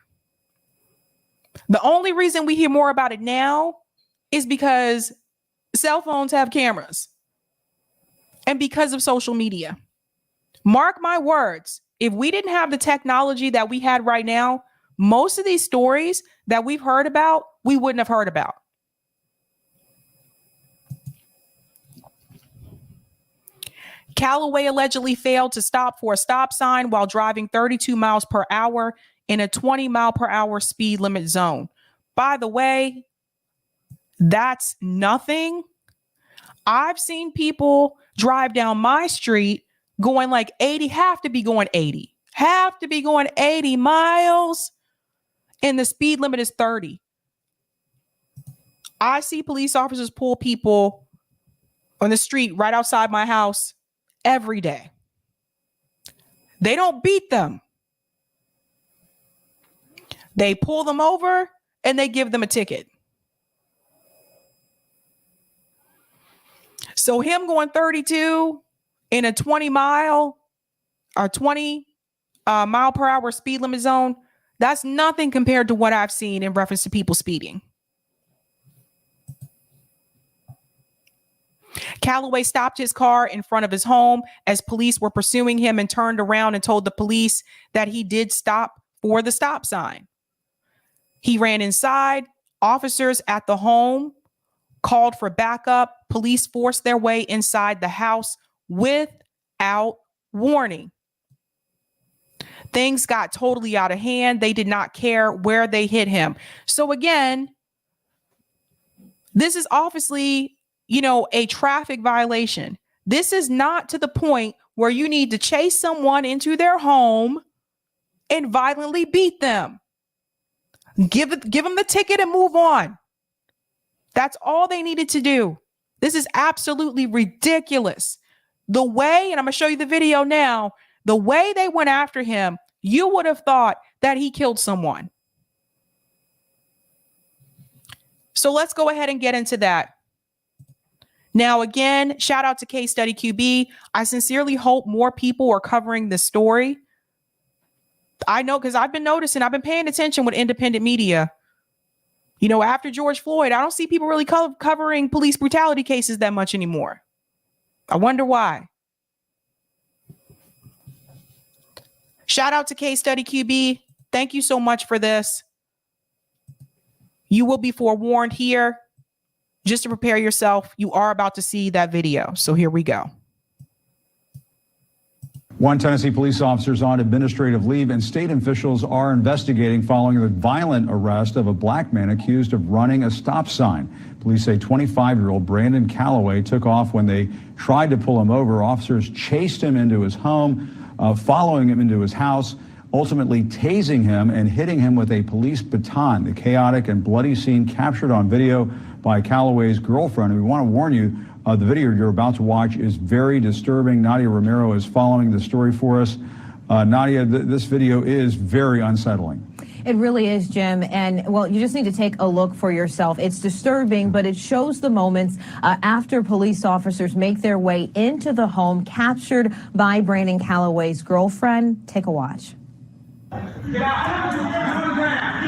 The only reason we hear more about it now is because cell phones have cameras and because of social media. Mark my words, if we didn't have the technology that we had right now, most of these stories that we've heard about, we wouldn't have heard about. Calloway allegedly failed to stop for a stop sign while driving 32 miles per hour in a 20 mile per hour speed limit zone. By the way, that's nothing. I've seen people drive down my street going like 80, have to be going 80 miles, and the speed limit is 30. I see police officers pull people on the street right outside my house every day. They don't beat them. They pull them over and they give them a ticket. So him going 32 in a 20 mile or 20 mile per hour speed limit zone, that's nothing compared to what I've seen in reference to people speeding. Calloway stopped his car in front of his home as police were pursuing him and turned around and told the police that he did stop for the stop sign. He ran inside. Officers at the home called for backup. Police forced their way inside the house without warning. Things got totally out of hand. They did not care where they hit him. So again, this is obviously, a traffic violation. This is not to the point where you need to chase someone into their home and violently beat them. Give them the ticket and move on. That's all they needed to do. This is absolutely ridiculous. The way, and I'm going to show you the video now, the way they went after him, you would have thought that he killed someone. So let's go ahead and get into that. Now, again, shout out to Case Study QB. I sincerely hope more people are covering this story. I know, because I've been noticing, I've been paying attention with independent media. After George Floyd, I don't see people really covering police brutality cases that much anymore. I wonder why. Shout out to Case Study QB. Thank you so much for this. You will be forewarned here. Just to prepare yourself, you are about to see that video. So here we go. One Tennessee police officer is on administrative leave, and state officials are investigating following the violent arrest of a black man accused of running a stop sign. Police say 25-year-old Brandon Calloway took off when they tried to pull him over. Officers chased him into his home, following him into his house, ultimately tasing him and hitting him with a police baton. The chaotic and bloody scene captured on video by Calloway's girlfriend. We want to warn you, the video you're about to watch is very disturbing. Nadia Romero is following the story for us. Nadia, this video is very unsettling. It really is, Jim. And well, you just need to take a look for yourself. It's disturbing, but it shows the moments after police officers make their way into the home captured by Brandon Calloway's girlfriend. Take a watch. Get out! Get on the ground!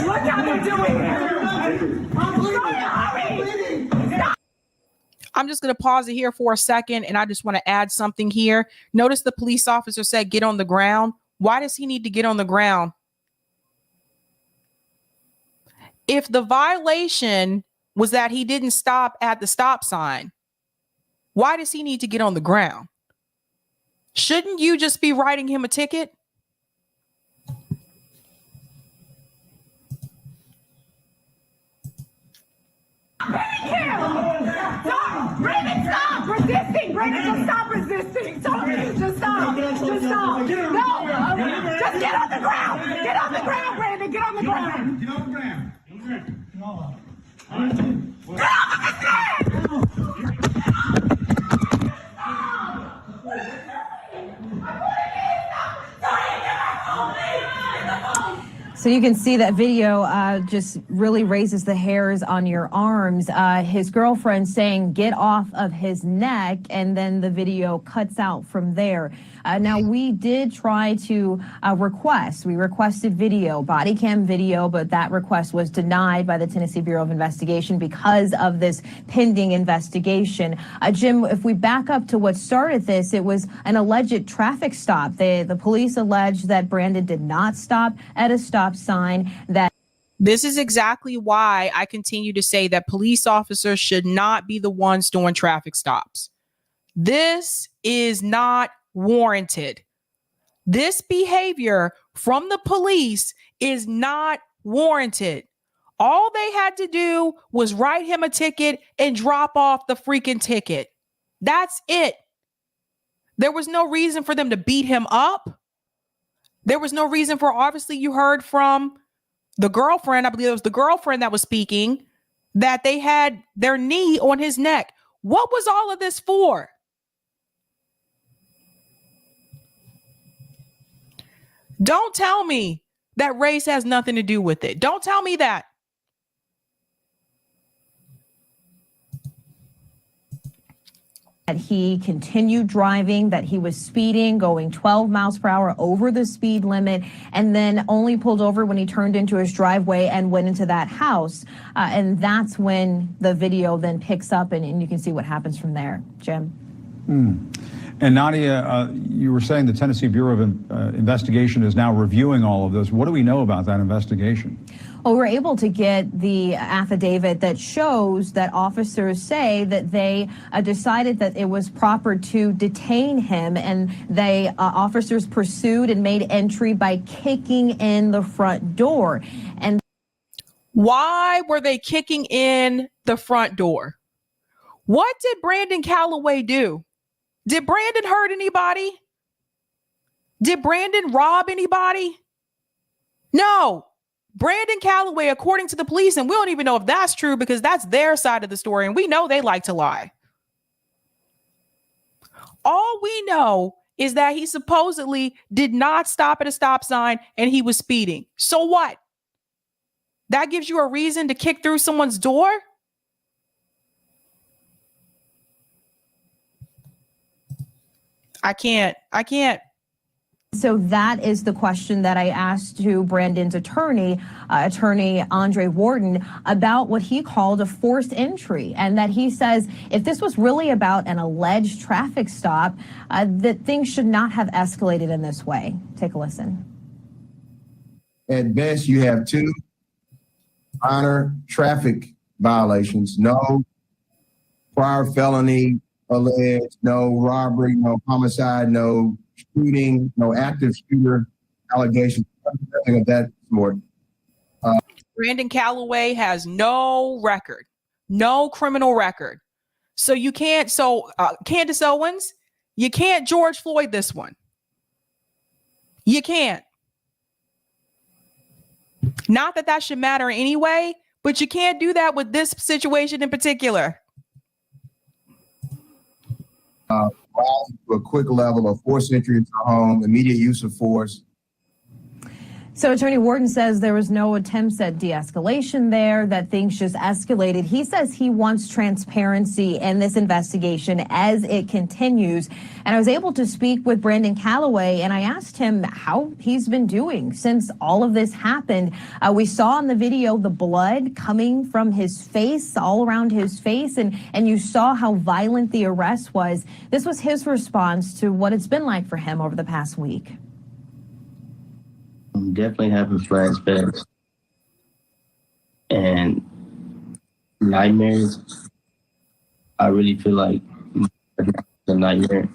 Look how they're doing it! I'm just going to pause it here for a second, and I just want to add something here. Notice the police officer said, get on the ground. Why does he need to get on the ground? If the violation was that he didn't stop at the stop sign, why does he need to get on the ground? Shouldn't you just be writing him a ticket? Brandon, stop resisting! Brandon, just stop resisting! Tell me, just stop! Just stop! No! Just get on the ground! Get on the ground, Brandon! Get on the ground! Get on the ground! Get on the ground! So you can see that video just really raises the hairs on your arms. His girlfriend saying, get off of his neck, and then the video cuts out from there. Now, we did try to we requested video, body cam video, but that request was denied by the Tennessee Bureau of Investigation because of this pending investigation. Jim, if we back up to what started this, it was an alleged traffic stop. The police alleged that Brandon did not stop at a stop sign. This is exactly why I continue to say that police officers should not be the ones doing traffic stops. This is not warranted. This behavior from the police is not warranted. All they had to do was write him a ticket and drop off the freaking ticket. That's it. There was no reason for them to beat him up. There was no reason for, obviously, you heard from the girlfriend, I believe it was the girlfriend that was speaking, that they had their knee on his neck. What was all of this for? Don't tell me that race has nothing to do with it. Don't tell me that. That he continued driving, that he was speeding, going 12 miles per hour over the speed limit, and then only pulled over when he turned into his driveway and went into that house. And that's when the video then picks up, and you can see what happens from there, Jim. And Nadia, you were saying the Tennessee Bureau of Investigation is now reviewing all of this. What do we know about that investigation? Well, we're able to get the affidavit that shows that officers say that they decided that it was proper to detain him, and they officers pursued and made entry by kicking in the front door. And why were they kicking in the front door? What did Brandon Calloway do? Did Brandon hurt anybody? Did Brandon rob anybody? No. Brandon Calloway, according to the police, and we don't even know if that's true because that's their side of the story, and we know they like to lie. All we know is that he supposedly did not stop at a stop sign and he was speeding. So what? That gives you a reason to kick through someone's door? I can't. So that is the question that I asked to Brandon's attorney, attorney Andre Wharton, about what he called a forced entry, and that he says if this was really about an alleged traffic stop, that things should not have escalated in this way. Take a listen. At best, you have two minor traffic violations, no prior felony alleged, no robbery, no homicide, no shooting, no active shooter allegations, nothing of that sort. Brandon Calloway has no record, no criminal record. So you can't, Candace Owens, you can't George Floyd this one. You can't. Not that that should matter anyway, but you can't do that with this situation in particular. Rise to a quick level of forced entry into a home, immediate use of force. So Attorney Wharton says there was no attempts at de-escalation there, that things just escalated. He says he wants transparency in this investigation as it continues. And I was able to speak with Brandon Calloway, and I asked him how he's been doing since all of this happened. We saw in the video the blood coming from his face, all around his face, and you saw how violent the arrest was. This was his response to what it's been like for him over the past week. I'm definitely having flashbacks and nightmares. I really feel like it's a nightmare.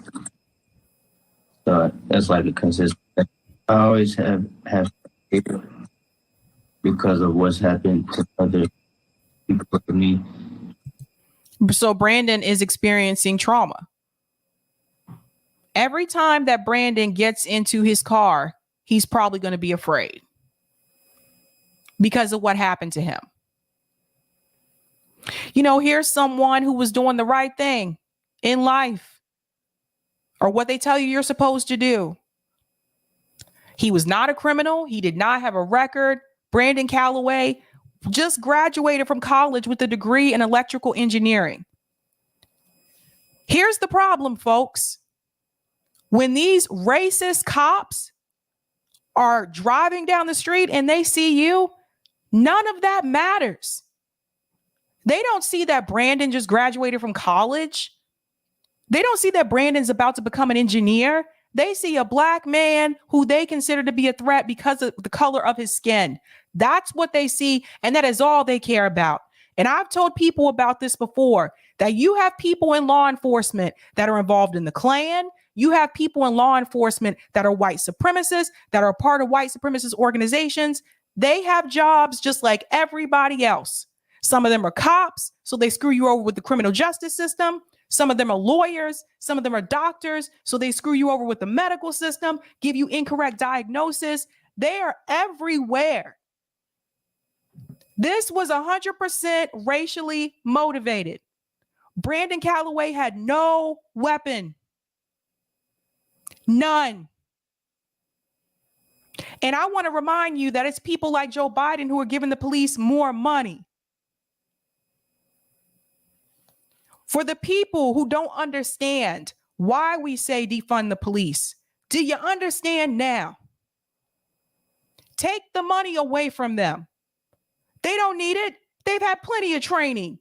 So that's like a consistent thing. I always have fear because of what's happened to other people with me. So Brandon is experiencing trauma. Every time that Brandon gets into his car, he's probably going to be afraid because of what happened to him. You know, here's someone who was doing the right thing in life, or what they tell you you're supposed to do. He was not a criminal. He did not have a record. Brandon Calloway just graduated from college with a degree in electrical engineering. Here's the problem, folks. When these racist cops are driving down the street and they see you, none of that matters. They don't see that Brandon just graduated from college. They don't see that Brandon's about to become an engineer. They see a black man who they consider to be a threat because of the color of his skin. That's what they see, and that is all they care about. And I've told people about this before, that you have people in law enforcement that are involved in the Klan. You have people in law enforcement that are white supremacists, that are part of white supremacist organizations. They have jobs just like everybody else. Some of them are cops, so they screw you over with the criminal justice system. Some of them are lawyers. Some of them are doctors, so they screw you over with the medical system, give you incorrect diagnosis. They are everywhere. This was 100% racially motivated. Brandon Calloway had no weapon. None. And I want to remind you that it's people like Joe Biden who are giving the police more money. For the people who don't understand why we say defund the police, do you understand now? Take the money away from them. They don't need it. They've had plenty of training.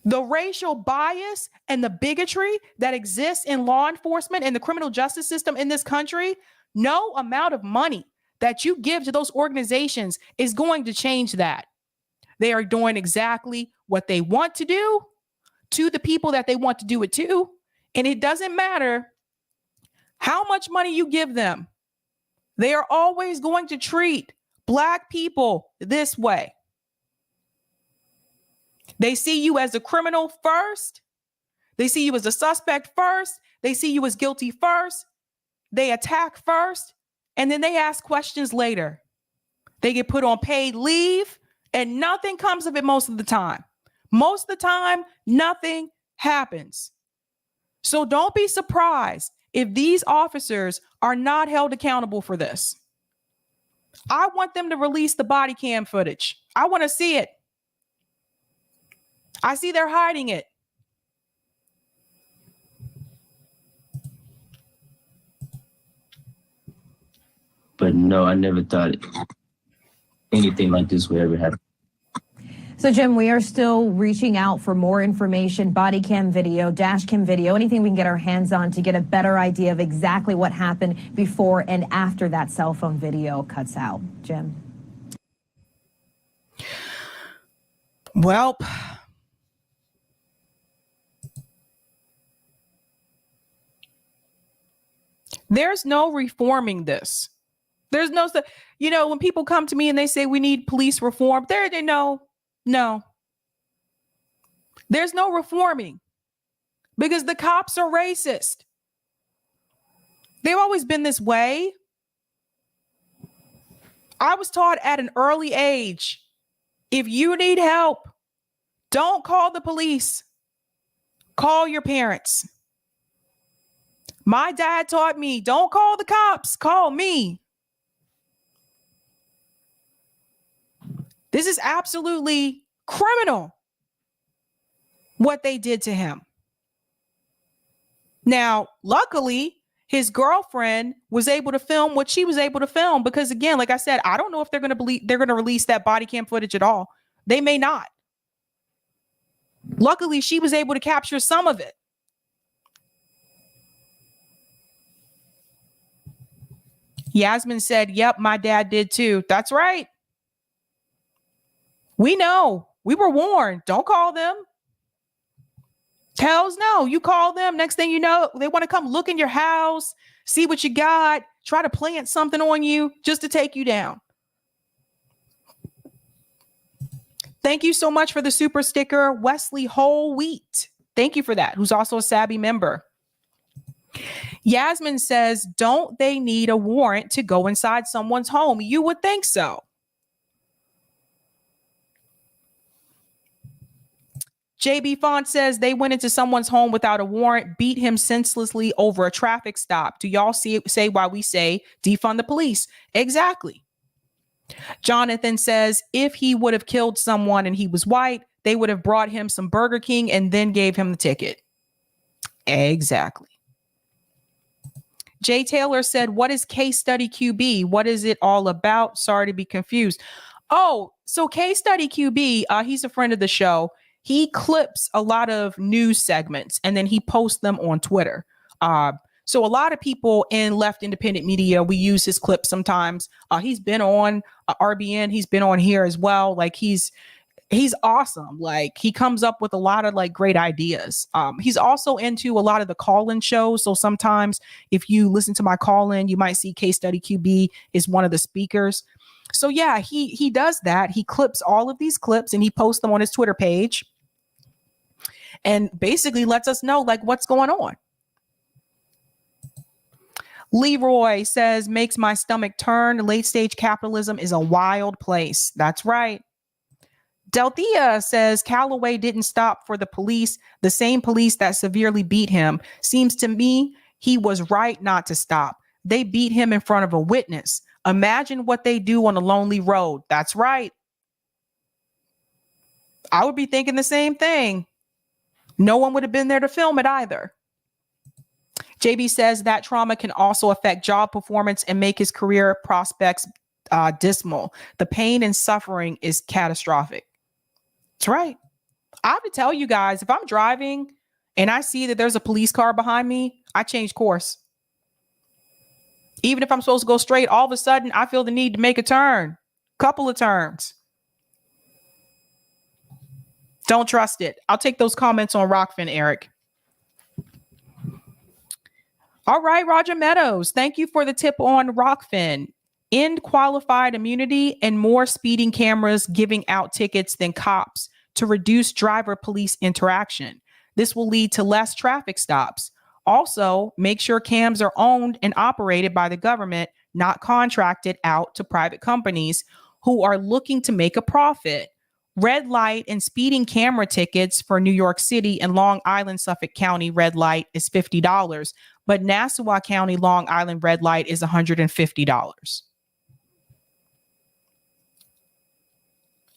The racial bias and the bigotry that exists in law enforcement and the criminal justice system in this country, no amount of money that you give to those organizations is going to change that. They are doing exactly what they want to do to the people that they want to do it to. And it doesn't matter how much money you give them. They are always going to treat Black people this way. They see you as a criminal first. They see you as a suspect first. They see you as guilty first. They attack first, and then they ask questions later. They get put on paid leave, and nothing comes of it most of the time. Most of the time, nothing happens. So don't be surprised if these officers are not held accountable for this. I want them to release the body cam footage. I want to see it. I see they're hiding it. But no, I never thought anything like this would ever happen. So, Jim, we are still reaching out for more information, body cam video, dash cam video, anything we can get our hands on to get a better idea of exactly what happened before and after that cell phone video cuts out. Jim. Well, there's no reforming this. There's no, when people come to me and they say we need police reform, no. There's no reforming because the cops are racist. They've always been this way. I was taught at an early age, if you need help, don't call the police. Call your parents. My dad taught me, don't call the cops, call me. This is absolutely criminal what they did to him. Now, luckily, his girlfriend was able to film what she was able to film because, again, like I said, I don't know if they're going to release that body cam footage at all. They may not. Luckily, she was able to capture some of it. Yasmin said, "Yep, my dad did too." That's right. We know. We were warned. Don't call them. Hells no. You call them. Next thing you know, they want to come look in your house, see what you got, try to plant something on you just to take you down. Thank you so much for the super sticker, Wesley Whole Wheat. Thank you for that. Who's also a Sabby member. Yasmin says, don't they need a warrant to go inside someone's home? You would think so. JB Font says they went into someone's home without a warrant, beat him senselessly over a traffic stop. Do y'all say why we say defund the police? Exactly. Jonathan says if he would have killed someone and he was white, they would have brought him some Burger King and then gave him the ticket. Exactly. Jay Taylor said, what is Case Study QB? What is it all about? Sorry to be confused. Oh, so Case Study QB, he's a friend of the show. He clips a lot of news segments and then he posts them on Twitter. So a lot of people in left independent media, we use his clips sometimes. He's been on RBN. He's been on here as well. Like he's awesome. Like he comes up with a lot of like great ideas. He's also into a lot of the call-in shows. So sometimes if you listen to my call-in, you might see Case Study QB is one of the speakers. So yeah, he does that. He clips all of these clips and he posts them on his Twitter page and basically lets us know like what's going on. Leroy says, makes my stomach turn. Late stage capitalism is a wild place. That's right. Delthea says Calloway didn't stop for the police. The same police that severely beat him. Seems to me he was right not to stop. They beat him in front of a witness. Imagine what they do on a lonely road. That's right. I would be thinking the same thing. No one would have been there to film it either. JB says that trauma can also affect job performance and make his career prospects dismal. The pain and suffering is catastrophic. That's right. I have to tell you guys, if I'm driving and I see that there's a police car behind me, I change course. Even if I'm supposed to go straight, all of a sudden I feel the need to make a turn. Couple of turns. Don't trust it. I'll take those comments on Rockfin, Eric. All right, Roger Meadows. Thank you for the tip on Rockfin. End qualified immunity and more speeding cameras giving out tickets than cops to reduce driver-police interaction. This will lead to less traffic stops. Also, make sure cams are owned and operated by the government, not contracted out to private companies who are looking to make a profit. Red light and speeding camera tickets for New York City and Long Island, Suffolk County red light is $50, but Nassau County, Long Island red light is $150.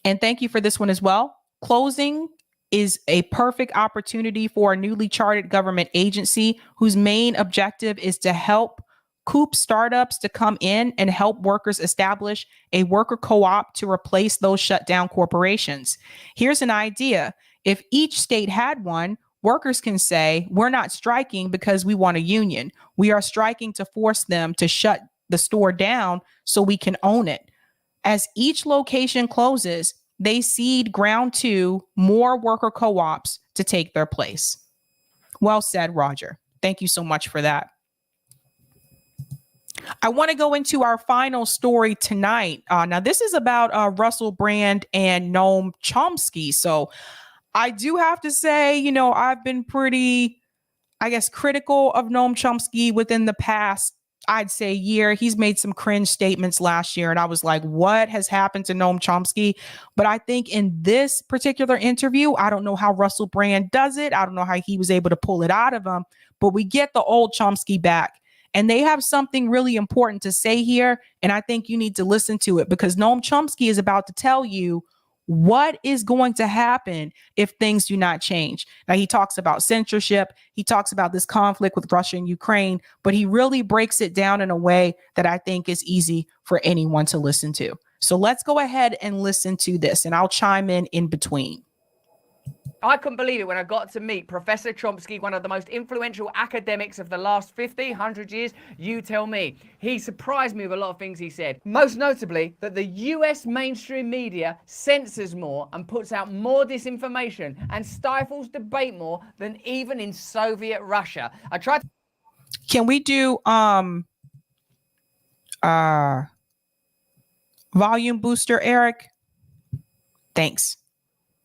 And thank you for this one as well. Closing is a perfect opportunity for a newly chartered government agency whose main objective is to help Coop startups to come in and help workers establish a worker co-op to replace those shut down corporations. Here's an idea. If each state had one, workers can say, we're not striking because we want a union. We are striking to force them to shut the store down so we can own it. As each location closes, they cede ground to more worker co-ops to take their place. Well said, Roger. Thank you so much for that. I want to go into our final story tonight. Now, this is about Russell Brand and Noam Chomsky. So I do have to say, you know, I've been pretty, I guess, critical of Noam Chomsky within the past, I'd say, year. He's made some cringe statements last year, and I was like, what has happened to Noam Chomsky? But I think in this particular interview, I don't know how Russell Brand does it. I don't know how he was able to pull it out of him, but we get the old Chomsky back. And they have something really important to say here. And I think you need to listen to it, because Noam Chomsky is about to tell you what is going to happen if things do not change. Now, he talks about censorship. He talks about this conflict with Russia and Ukraine, but he really breaks it down in a way that I think is easy for anyone to listen to. So let's go ahead and listen to this, and I'll chime in between. I couldn't believe it when I got to meet Professor Chomsky, one of the most influential academics of the last 50, 100 years. You tell me. He surprised me with a lot of things he said. Most notably, that the US mainstream media censors more and puts out more disinformation and stifles debate more than even in Soviet Russia. I tried to... Can we do volume booster, Eric? Thanks.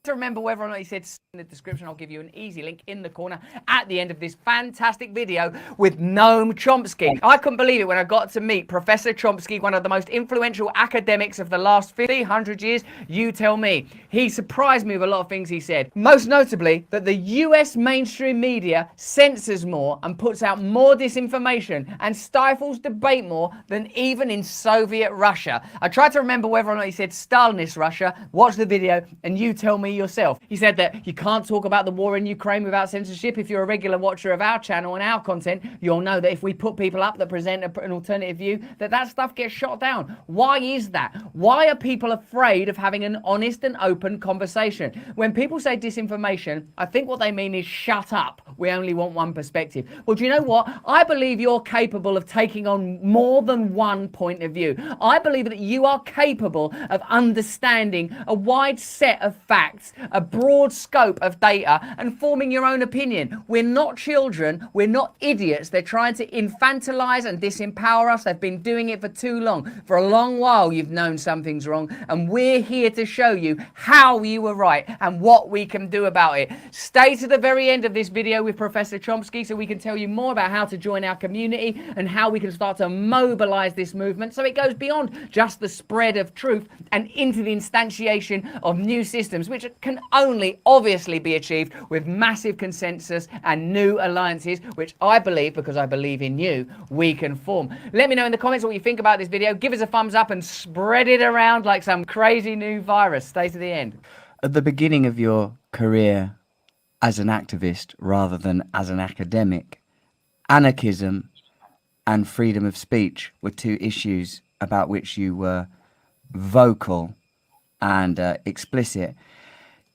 To remember whether or not he said in the description. I'll give you an easy link in the corner at the end of this fantastic video with Noam Chomsky. I couldn't believe it when I got to meet Professor Chomsky, one of the most influential academics of the last 50, 100 years. You tell me. He surprised me with a lot of things he said. Most notably, that the US mainstream media censors more and puts out more disinformation and stifles debate more than even in Soviet Russia. I tried to remember whether or not he said Stalinist Russia. Watch the video and you tell me yourself. He said that you can't talk about the war in Ukraine without censorship. If you're a regular watcher of our channel and our content, you'll know that if we put people up that present an alternative view, that stuff gets shot down. Why is that? Why are people afraid of having an honest and open conversation? When people say disinformation, I think what they mean is shut up. We only want one perspective. Well, do you know what? I believe you're capable of taking on more than one point of view. I believe that you are capable of understanding a wide set of facts, a broad scope of data, and forming your own opinion. We're not children. We're not idiots. They're trying to infantilize and disempower us. They've been doing it for too long. For a long while, you've known something's wrong, and we're here to show you how you were right and what we can do about it. Stay to the very end of this video with Professor Chomsky so we can tell you more about how to join our community and how we can start to mobilize this movement so it goes beyond just the spread of truth and into the instantiation of new systems, which can only obviously be achieved with massive consensus and new alliances, which I believe, because I believe in you, we can form. Let me know in the comments what you think about this video. Give us a thumbs up and spread it around like some crazy new virus. Stay to the end. At the beginning of your career as an activist rather than as an academic, anarchism and freedom of speech were two issues about which you were vocal and explicit.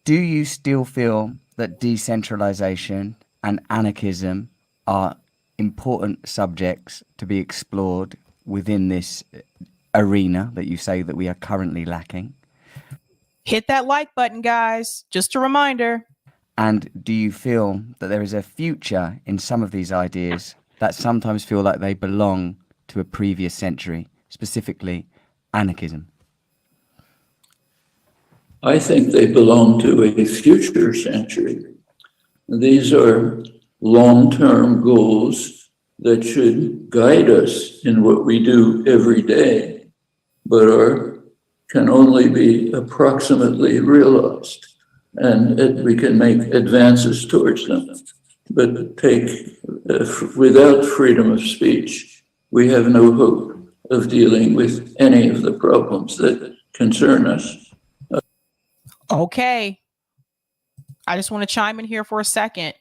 Do you still feel that decentralization and anarchism are important subjects to be explored within this arena that you say that we are currently lacking? Hit that like button, guys. Just a reminder. And do you feel that there is a future in some of these ideas that sometimes feel like they belong to a previous century, specifically anarchism? I think they belong to a future century. These are long-term goals that should guide us in what we do every day, but can only be approximately realized, and we can make advances towards them. But without freedom of speech, we have no hope of dealing with any of the problems that concern us. Okay. I just want to chime in here for a second.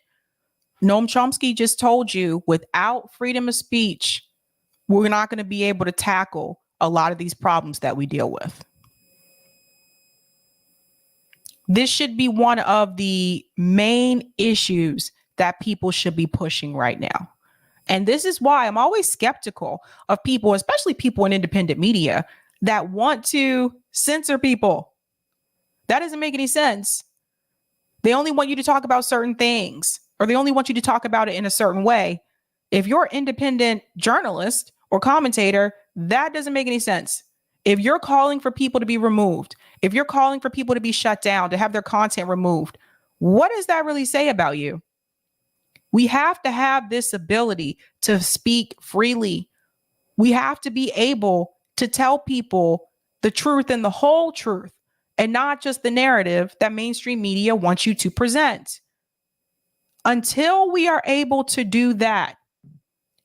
Noam Chomsky just told you without freedom of speech, we're not going to be able to tackle a lot of these problems that we deal with. This should be one of the main issues that people should be pushing right now. And this is why I'm always skeptical of people, especially people in independent media, that want to censor people. That doesn't make any sense. They only want you to talk about certain things, or they only want you to talk about it in a certain way. If you're an independent journalist or commentator, that doesn't make any sense. If you're calling for people to be removed, if you're calling for people to be shut down, to have their content removed, what does that really say about you? We have to have this ability to speak freely. We have to be able to tell people the truth and the whole truth, and not just the narrative that mainstream media wants you to present. Until we are able to do that,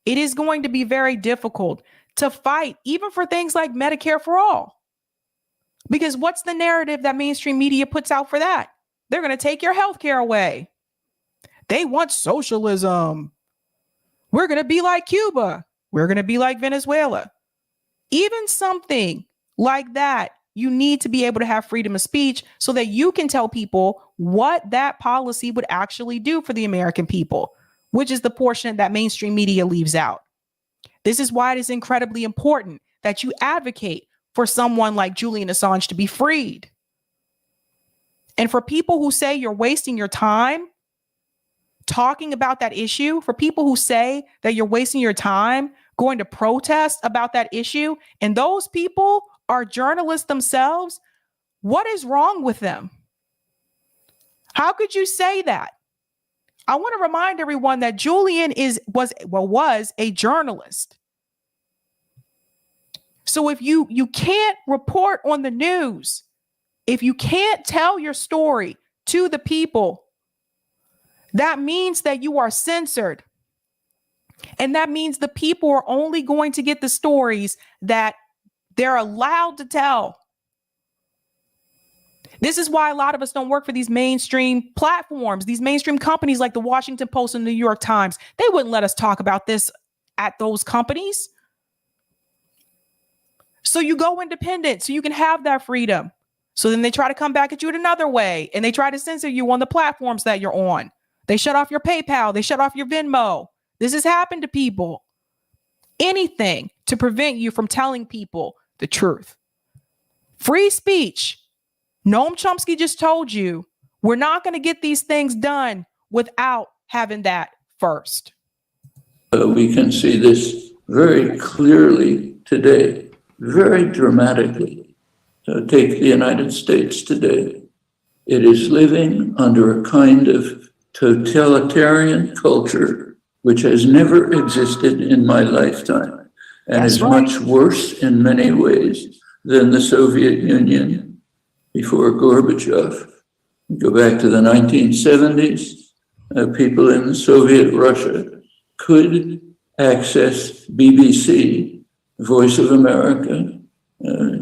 it is going to be very difficult to fight, even for things like Medicare for all. Because what's the narrative that mainstream media puts out for that? They're going to take your health care away. They want socialism. We're going to be like Cuba. We're going to be like Venezuela. Even something like that, you need to be able to have freedom of speech so that you can tell people what that policy would actually do for the American people, which is the portion that mainstream media leaves out. This is why it is incredibly important that you advocate for someone like Julian Assange to be freed. And for people who say you're wasting your time talking about that issue, for people who say that you're wasting your time going to protest about that issue, and those people are journalists themselves, what is wrong with them? How could you say that? I want to remind everyone that Julian was a journalist. So if you can't report on the news, if you can't tell your story to the people, that means that you are censored. And that means the people are only going to get the stories that they're allowed to tell. This is why a lot of us don't work for these mainstream platforms, these mainstream companies like the Washington Post and the New York Times. They wouldn't let us talk about this at those companies. So you go independent so you can have that freedom. So then they try to come back at you in another way, and they try to censor you on the platforms that you're on. They shut off your PayPal. They shut off your Venmo. This has happened to people. Anything to prevent you from telling people the truth. Free speech. Noam Chomsky just told you we're not going to get these things done without having that first. We can see this very clearly today, very dramatically. Take the United States today. It is living under a kind of totalitarian culture which has never existed in my lifetime, and is much worse in many ways than the Soviet Union before Gorbachev. Go back to the 1970s, people in Soviet Russia could access BBC, Voice of America,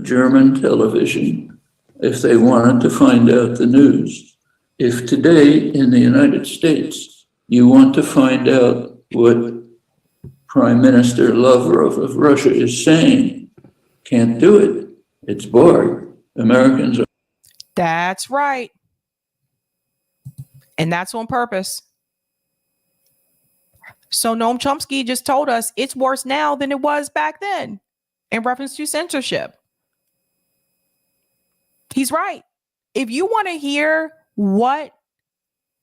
German television, if they wanted to find out the news. If today in the United States, you want to find out what Prime Minister Lavrov of Russia is saying, can't do it. It's barred. Americans are. That's right. And that's on purpose. So Noam Chomsky just told us it's worse now than it was back then in reference to censorship. He's right. If you want to hear what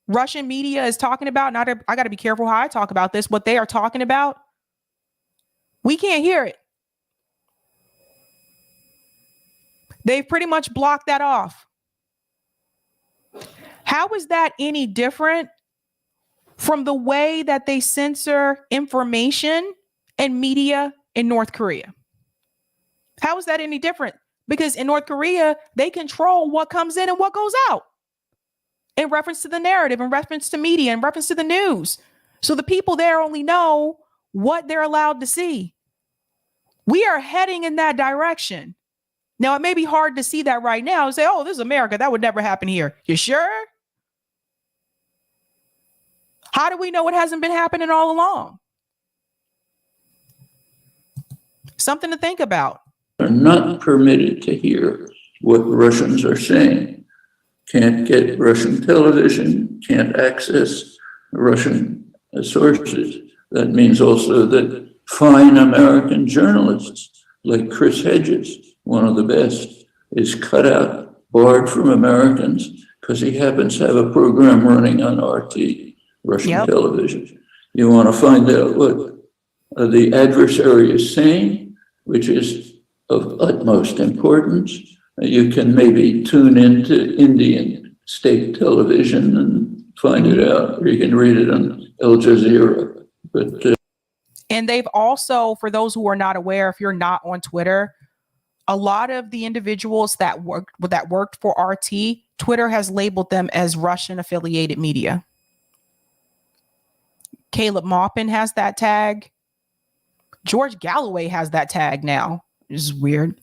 Russian media is talking about, and I got to be careful how I talk about this, what they are talking about, we can't hear it. They've pretty much blocked that off. How is that any different from the way that they censor information and media in North Korea? How is that any different? Because in North Korea, they control what comes in and what goes out in reference to the narrative, in reference to media, in reference to the news. So the people there only know what they're allowed to see. We are heading in that direction. Now, it may be hard to see that right now and say, oh, this is America. That would never happen here. You sure? How do we know it hasn't been happening all along? Something to think about. Are not permitted to hear what Russians are saying. Can't get Russian television, can't access Russian sources. That means also that fine American journalists like Chris Hedges, one of the best, is cut out, barred from Americans because he happens to have a program running on RT, Russian television. You want to find out what the adversary is saying, which is of utmost importance. You can maybe tune into Indian state television and find it out, or you can read it on Al Jazeera. But and they've also, for those who are not aware, if you're not on Twitter, a lot of the individuals that worked for RT, Twitter has labeled them as Russian affiliated media. Caleb Maupin has that tag. George Galloway has that tag now. It's weird.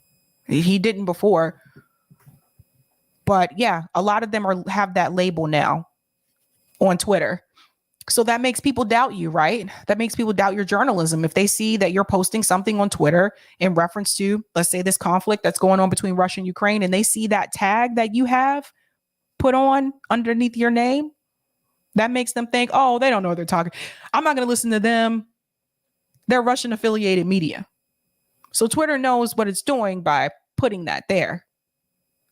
He didn't before. But yeah, a lot of them have that label now on Twitter. So that makes people doubt you, right? That makes people doubt your journalism. If they see that you're posting something on Twitter in reference to, let's say, this conflict that's going on between Russia and Ukraine, and they see that tag that you have put on underneath your name, that makes them think, oh, they don't know what they're talking. I'm not going to listen to them. They're Russian affiliated media. So Twitter knows what it's doing by putting that there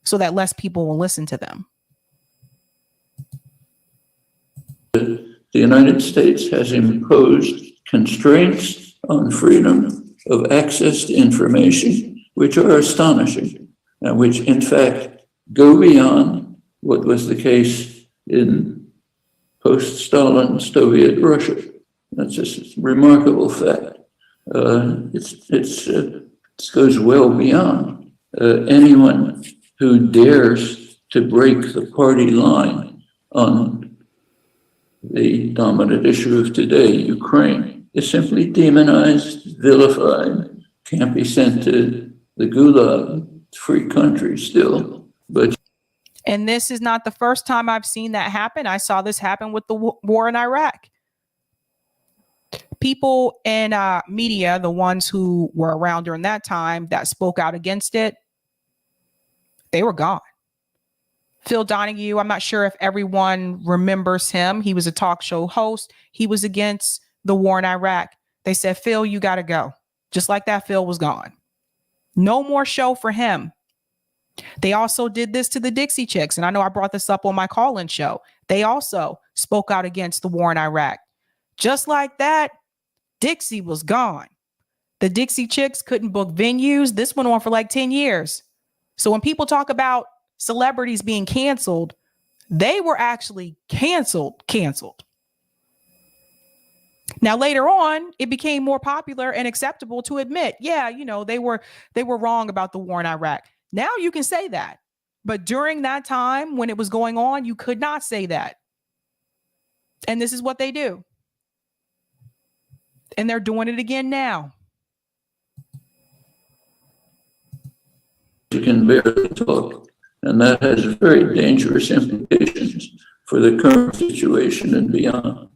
so that less people will listen to them. The United States has imposed constraints on freedom of access to information, which are astonishing, and which in fact go beyond what was the case in post-Stalin Soviet Russia. That's just a remarkable fact. It goes well beyond anyone who dares to break the party line on the dominant issue of today, Ukraine, is simply demonized, vilified, can't be sent to the gulag, free country still. But and this is not the first time I've seen that happen. I saw this happen with the war in Iraq. People in media, the ones who were around during that time that spoke out against it, they were gone. Phil Donahue, I'm not sure if everyone remembers him. He was a talk show host. He was against the war in Iraq. They said, Phil, you got to go. Just like that, Phil was gone. No more show for him. They also did this to the Dixie Chicks. And I know I brought this up on my call-in show. They also spoke out against the war in Iraq. Just like that, Dixie was gone. The Dixie Chicks couldn't book venues. This went on for like 10 years. So when people talk about celebrities being canceled, they were actually canceled. Now, later on, it became more popular and acceptable to admit, yeah, you know, they were wrong about the war in Iraq. Now you can say that. But during that time when it was going on, you could not say that. And this is what they do. And they're doing it again now. you can barely talk. And that has very dangerous implications for the current situation and beyond.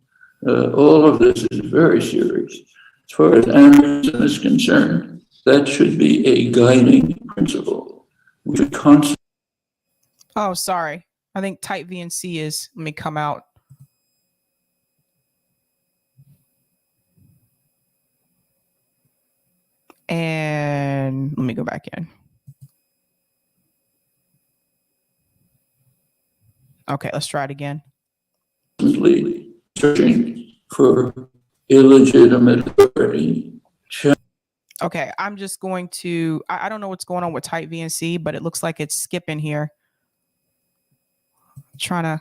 All of this is very serious. As far as anarchism is concerned, that should be a guiding principle. We should constantly. Oh, sorry. I think type VNC is, let me come out. And let me go back in. Okay, let's try it again. Searching for illegitimate authority. Okay, I'm just going to, I don't know what's going on with type VNC, but it looks like it's skipping here. Trying to,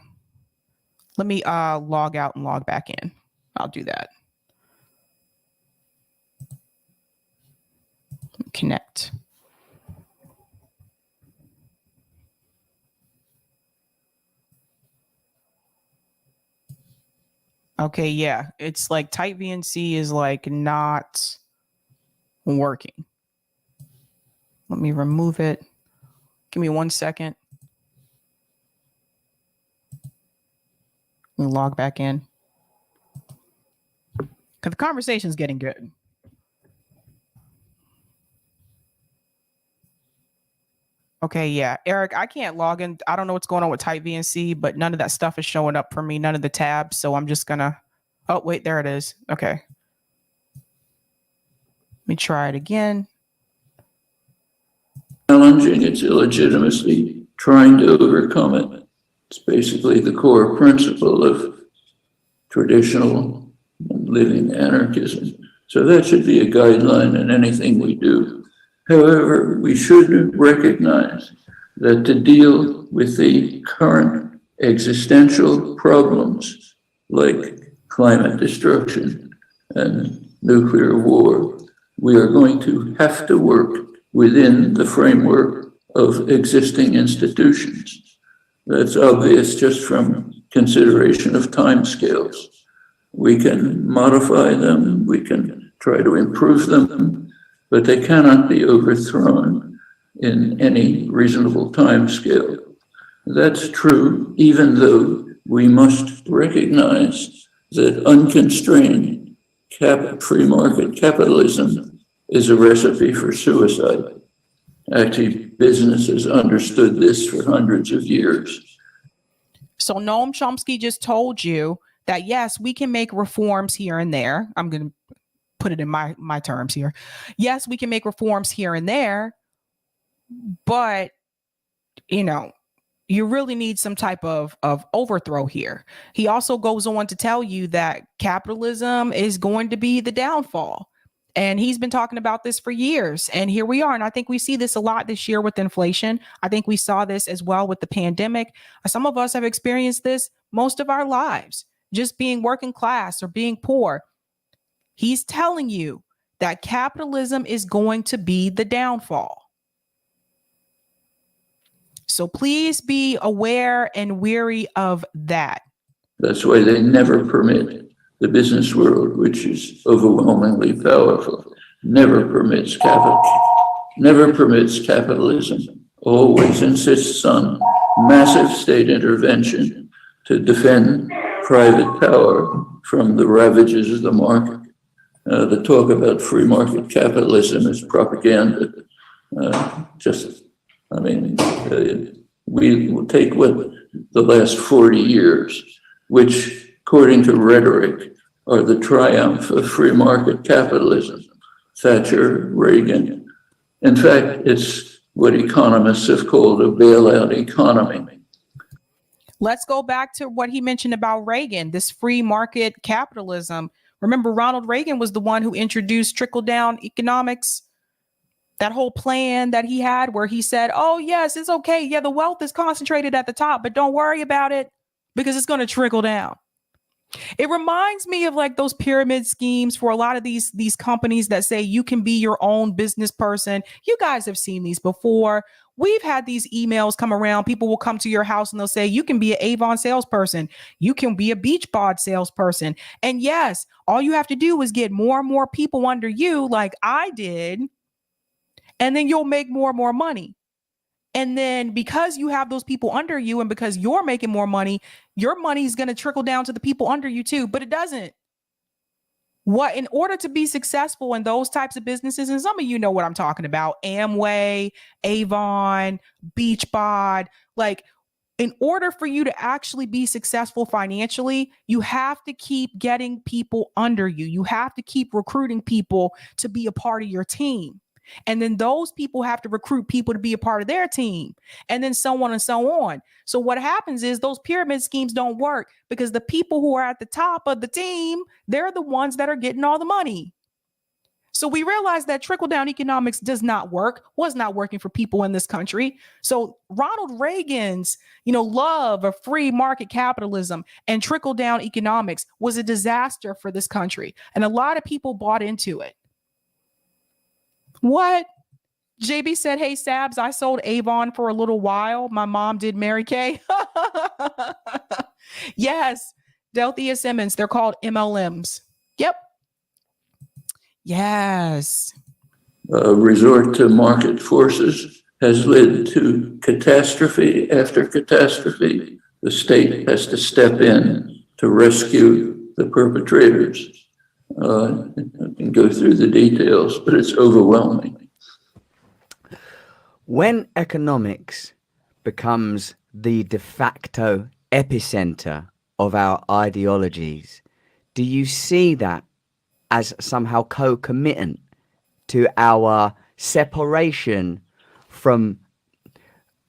let me log out and log back in. I'll do that. Connect. Okay, yeah, it's like type VNC is like not working. Let me remove it. Give me 1 second. Let me log back in. Because the conversation's getting good. Okay, yeah. Eric, I can't log in. I don't know what's going on with Type VNC, but none of that stuff is showing up for me, none of the tabs. So I'm just gonna, oh, wait, there it is. Okay. Let me try it again. Challenging its illegitimacy, trying to overcome it. It's basically the core principle of traditional living anarchism. So that should be a guideline in anything we do. However, we should recognize that to deal with the current existential problems like climate destruction and nuclear war, we are going to have to work within the framework of existing institutions. That's obvious just from consideration of timescales. We can modify them, we can try to improve them, but they cannot be overthrown in any reasonable timescale. That's true, even though we must recognize that unconstrained free market capitalism is a recipe for suicide. Actually, businesses understood this for hundreds of years. So Noam Chomsky just told you that, yes, we can make reforms here and there. I'm going to put it in my terms here. Yes, we can make reforms here and there, but, you know, you really need some type of overthrow here. He also goes on to tell you that capitalism is going to be the downfall. And he's been talking about this for years. And here we are. And I think we see this a lot this year with inflation. I think we saw this as well with the pandemic. Some of us have experienced this most of our lives, just being working class or being poor. He's telling you that capitalism is going to be the downfall. So please be aware and weary of that. That's why they never permit the business world, which is overwhelmingly powerful, never permits capitalism, always insists on massive state intervention to defend private power from the ravages of the market. The talk about free market capitalism is propaganda. We will take what the last 40 years, which according to rhetoric are the triumph of free market capitalism, Thatcher, Reagan. In fact, it's what economists have called a bailout economy. Let's go back to what he mentioned about Reagan, this free market capitalism. Remember, Ronald Reagan was the one who introduced trickle-down economics, that whole plan that he had where he said, oh, yes, it's okay. Yeah, the wealth is concentrated at the top, but don't worry about it because it's going to trickle down. It reminds me of like those pyramid schemes for a lot of these companies that say you can be your own business person. You guys have seen these before. We've had these emails come around. People will come to your house and they'll say, you can be an Avon salesperson. You can be a Beachbody salesperson. And yes, all you have to do is get more and more people under you like I did. And then you'll make more and more money. And then because you have those people under you and because you're making more money, your money is going to trickle down to the people under you too, but it doesn't. What, in order to be successful in those types of businesses, and some of you know what I'm talking about, Amway, Avon, Beachbody, like in order for you to actually be successful financially, you have to keep getting people under you. You have to keep recruiting people to be a part of your team. And then those people have to recruit people to be a part of their team, and then so on and so on. So what happens is those pyramid schemes don't work because the people who are at the top of the team, they're the ones that are getting all the money. So we realize that trickle-down economics does not work, was not working for people in this country. So Ronald Reagan's, love of free market capitalism and trickle-down economics was a disaster for this country. And a lot of people bought into it. What? JB said, hey, Sabs, I sold Avon for a little while. My mom did Mary Kay. Yes. Delthea Simmons. They're called MLMs. Yep. Yes. Resort to market forces has led to catastrophe after catastrophe. The state has to step in to rescue the perpetrators. I can go through the details, but it's overwhelming. When economics becomes the de facto epicenter of our ideologies, do you see that as somehow co-committant to our separation from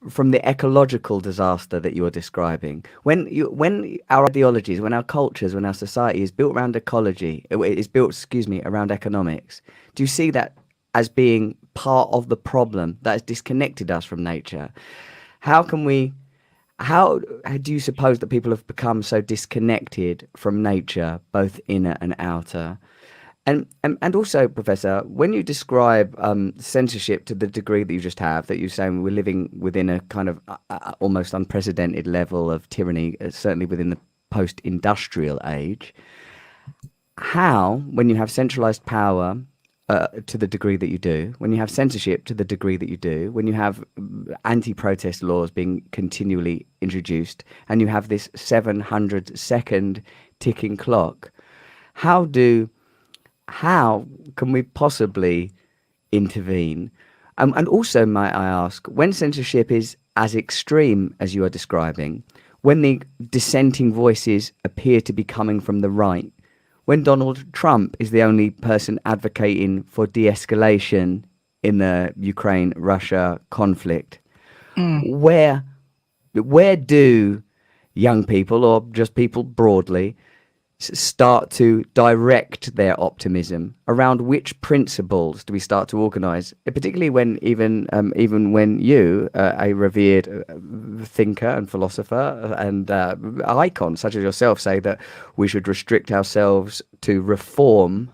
the ecological disaster that you're describing? When our ideologies, when our cultures, when our society is built around ecology, it is built, excuse me, around economics, do you see that as being part of the problem that has disconnected us from nature? How do you suppose that people have become so disconnected from nature, both inner and outer? And also, Professor, when you describe censorship to the degree that you just have, that you're saying we're living within a kind of almost unprecedented level of tyranny, certainly within the post-industrial age, how, when you have centralized power to the degree that you do, when you have censorship to the degree that you do, when you have anti-protest laws being continually introduced, and you have this 700-second ticking clock, how can we possibly intervene? And also, might I ask, when censorship is as extreme as you are describing, when the dissenting voices appear to be coming from the right, when Donald Trump is the only person advocating for de-escalation in the Ukraine-Russia conflict, where do young people, or just people broadly, start to direct their optimism? Around which principles do we start to organize, particularly when even when you, a revered thinker and philosopher and icon such as yourself, say that we should restrict ourselves to reform?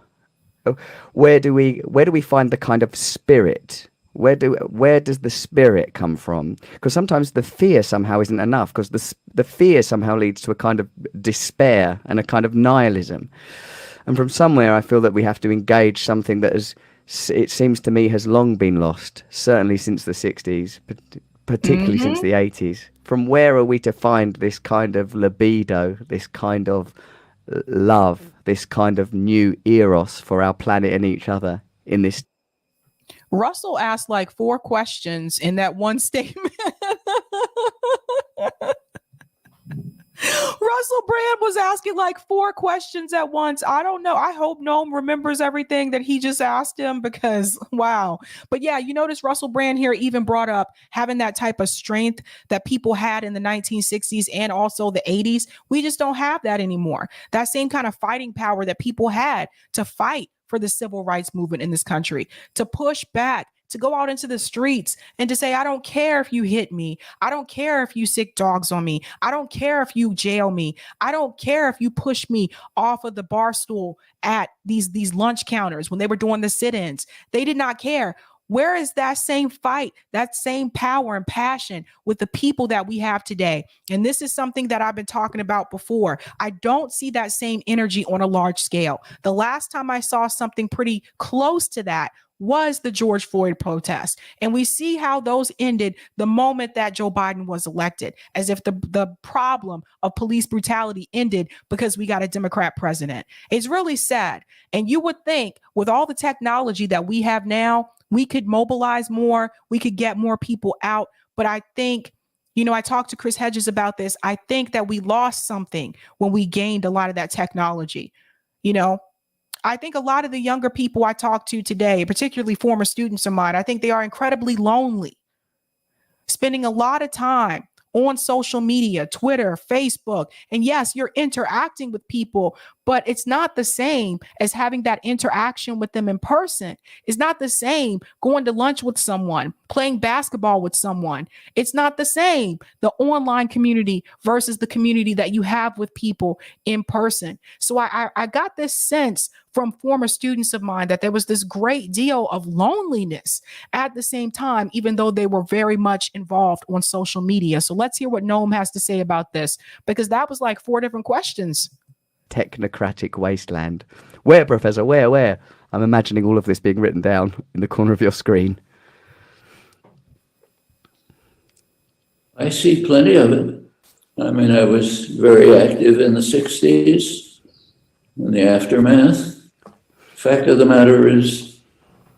Where do we find the kind of spirit? Where does the spirit come from? Because sometimes the fear somehow isn't enough, because the fear somehow leads to a kind of despair and a kind of nihilism. And from somewhere, I feel that we have to engage something that it seems to me, has long been lost, certainly since the 60s, particularly since the 80s. From where are we to find this kind of libido, this kind of love, this kind of new eros for our planet and each other in this? Russell asked like 4 questions in that one statement. Russell Brand was asking like 4 questions at once. I don't know. I hope Noam remembers everything that he just asked him, because wow. But yeah, you notice Russell Brand here even brought up having that type of strength that people had in the 1960s and also the 80s. We just don't have that anymore. That same kind of fighting power that people had to fight for the civil rights movement in this country, to push back, to go out into the streets and to say, I don't care if you hit me. I don't care if you sick dogs on me. I don't care if you jail me. I don't care if you push me off of the bar stool at these lunch counters when they were doing the sit-ins. They did not care. Where is that same fight, that same power and passion with the people that we have today? And this is something that I've been talking about before. I don't see that same energy on a large scale. The last time I saw something pretty close to that was the George Floyd protest. And we see how those ended the moment that Joe Biden was elected, as if the problem of police brutality ended because we got a Democrat president. It's really sad. And you would think with all the technology that we have now, we could mobilize more, we could get more people out. But I think, I talked to Chris Hedges about this. I think that we lost something when we gained a lot of that technology. I think a lot of the younger people I talk to today, particularly former students of mine, I think they are incredibly lonely, spending a lot of time on social media, Twitter, Facebook. And yes, you're interacting with people, but it's not the same as having that interaction with them in person. It's not the same going to lunch with someone, playing basketball with someone. It's not the same, the online community versus the community that you have with people in person. So I got this sense from former students of mine that there was this great deal of loneliness at the same time, even though they were very much involved on social media. So let's hear what Noam has to say about this, because that was like 4 different questions. Technocratic wasteland. Where, Professor? Where? I'm imagining all of this being written down in the corner of your screen. I see plenty of it. I mean, I was very active in the 60s, in the aftermath. Fact of the matter is,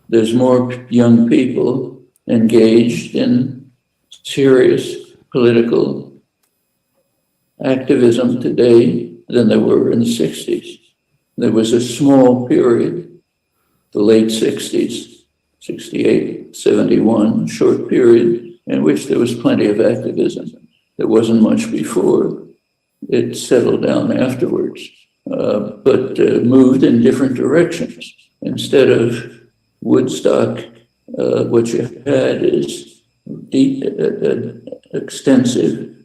there's more young people engaged in serious political activism today than there were in the 60s. There was a small period, the late 60s, 68, 71, short period in which there was plenty of activism. There wasn't much before. It settled down afterwards, but moved in different directions. Instead of Woodstock, what you had is deep, extensive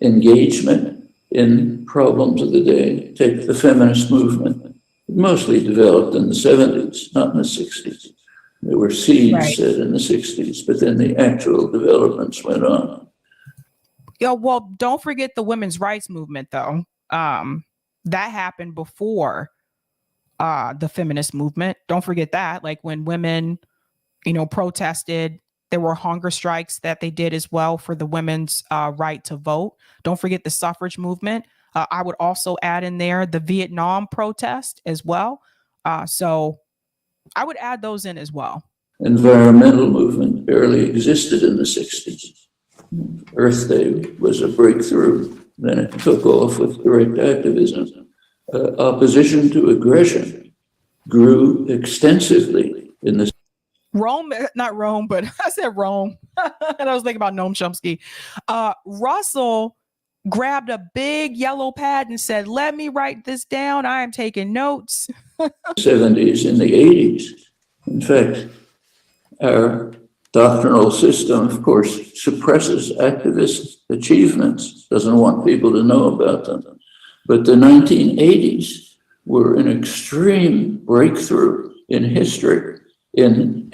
engagement in problems of the day. Take the feminist movement, mostly developed in the 70s, not in the 60s. There were seeds set in the 60s, but then the actual developments went on. Yeah, well, don't forget the women's rights movement, though. That happened before the feminist movement. Don't forget that. Like when women, protested, there were hunger strikes that they did as well for the women's right to vote. Don't forget the suffrage movement. I would also add in there the Vietnam protest as well. So I would add those in as well. Environmental movement barely existed in the 60s. Earth Day was a breakthrough. Then it took off with direct activism. Opposition to aggression grew extensively in the Rome, not Rome, but I said Rome. And I was thinking about Noam Chomsky. Russell grabbed a big yellow pad and said, "Let me write this down. I am taking notes." 70s and the 80s. In fact, our doctrinal system, of course, suppresses activist achievements, doesn't want people to know about them. But the 1980s were an extreme breakthrough in history in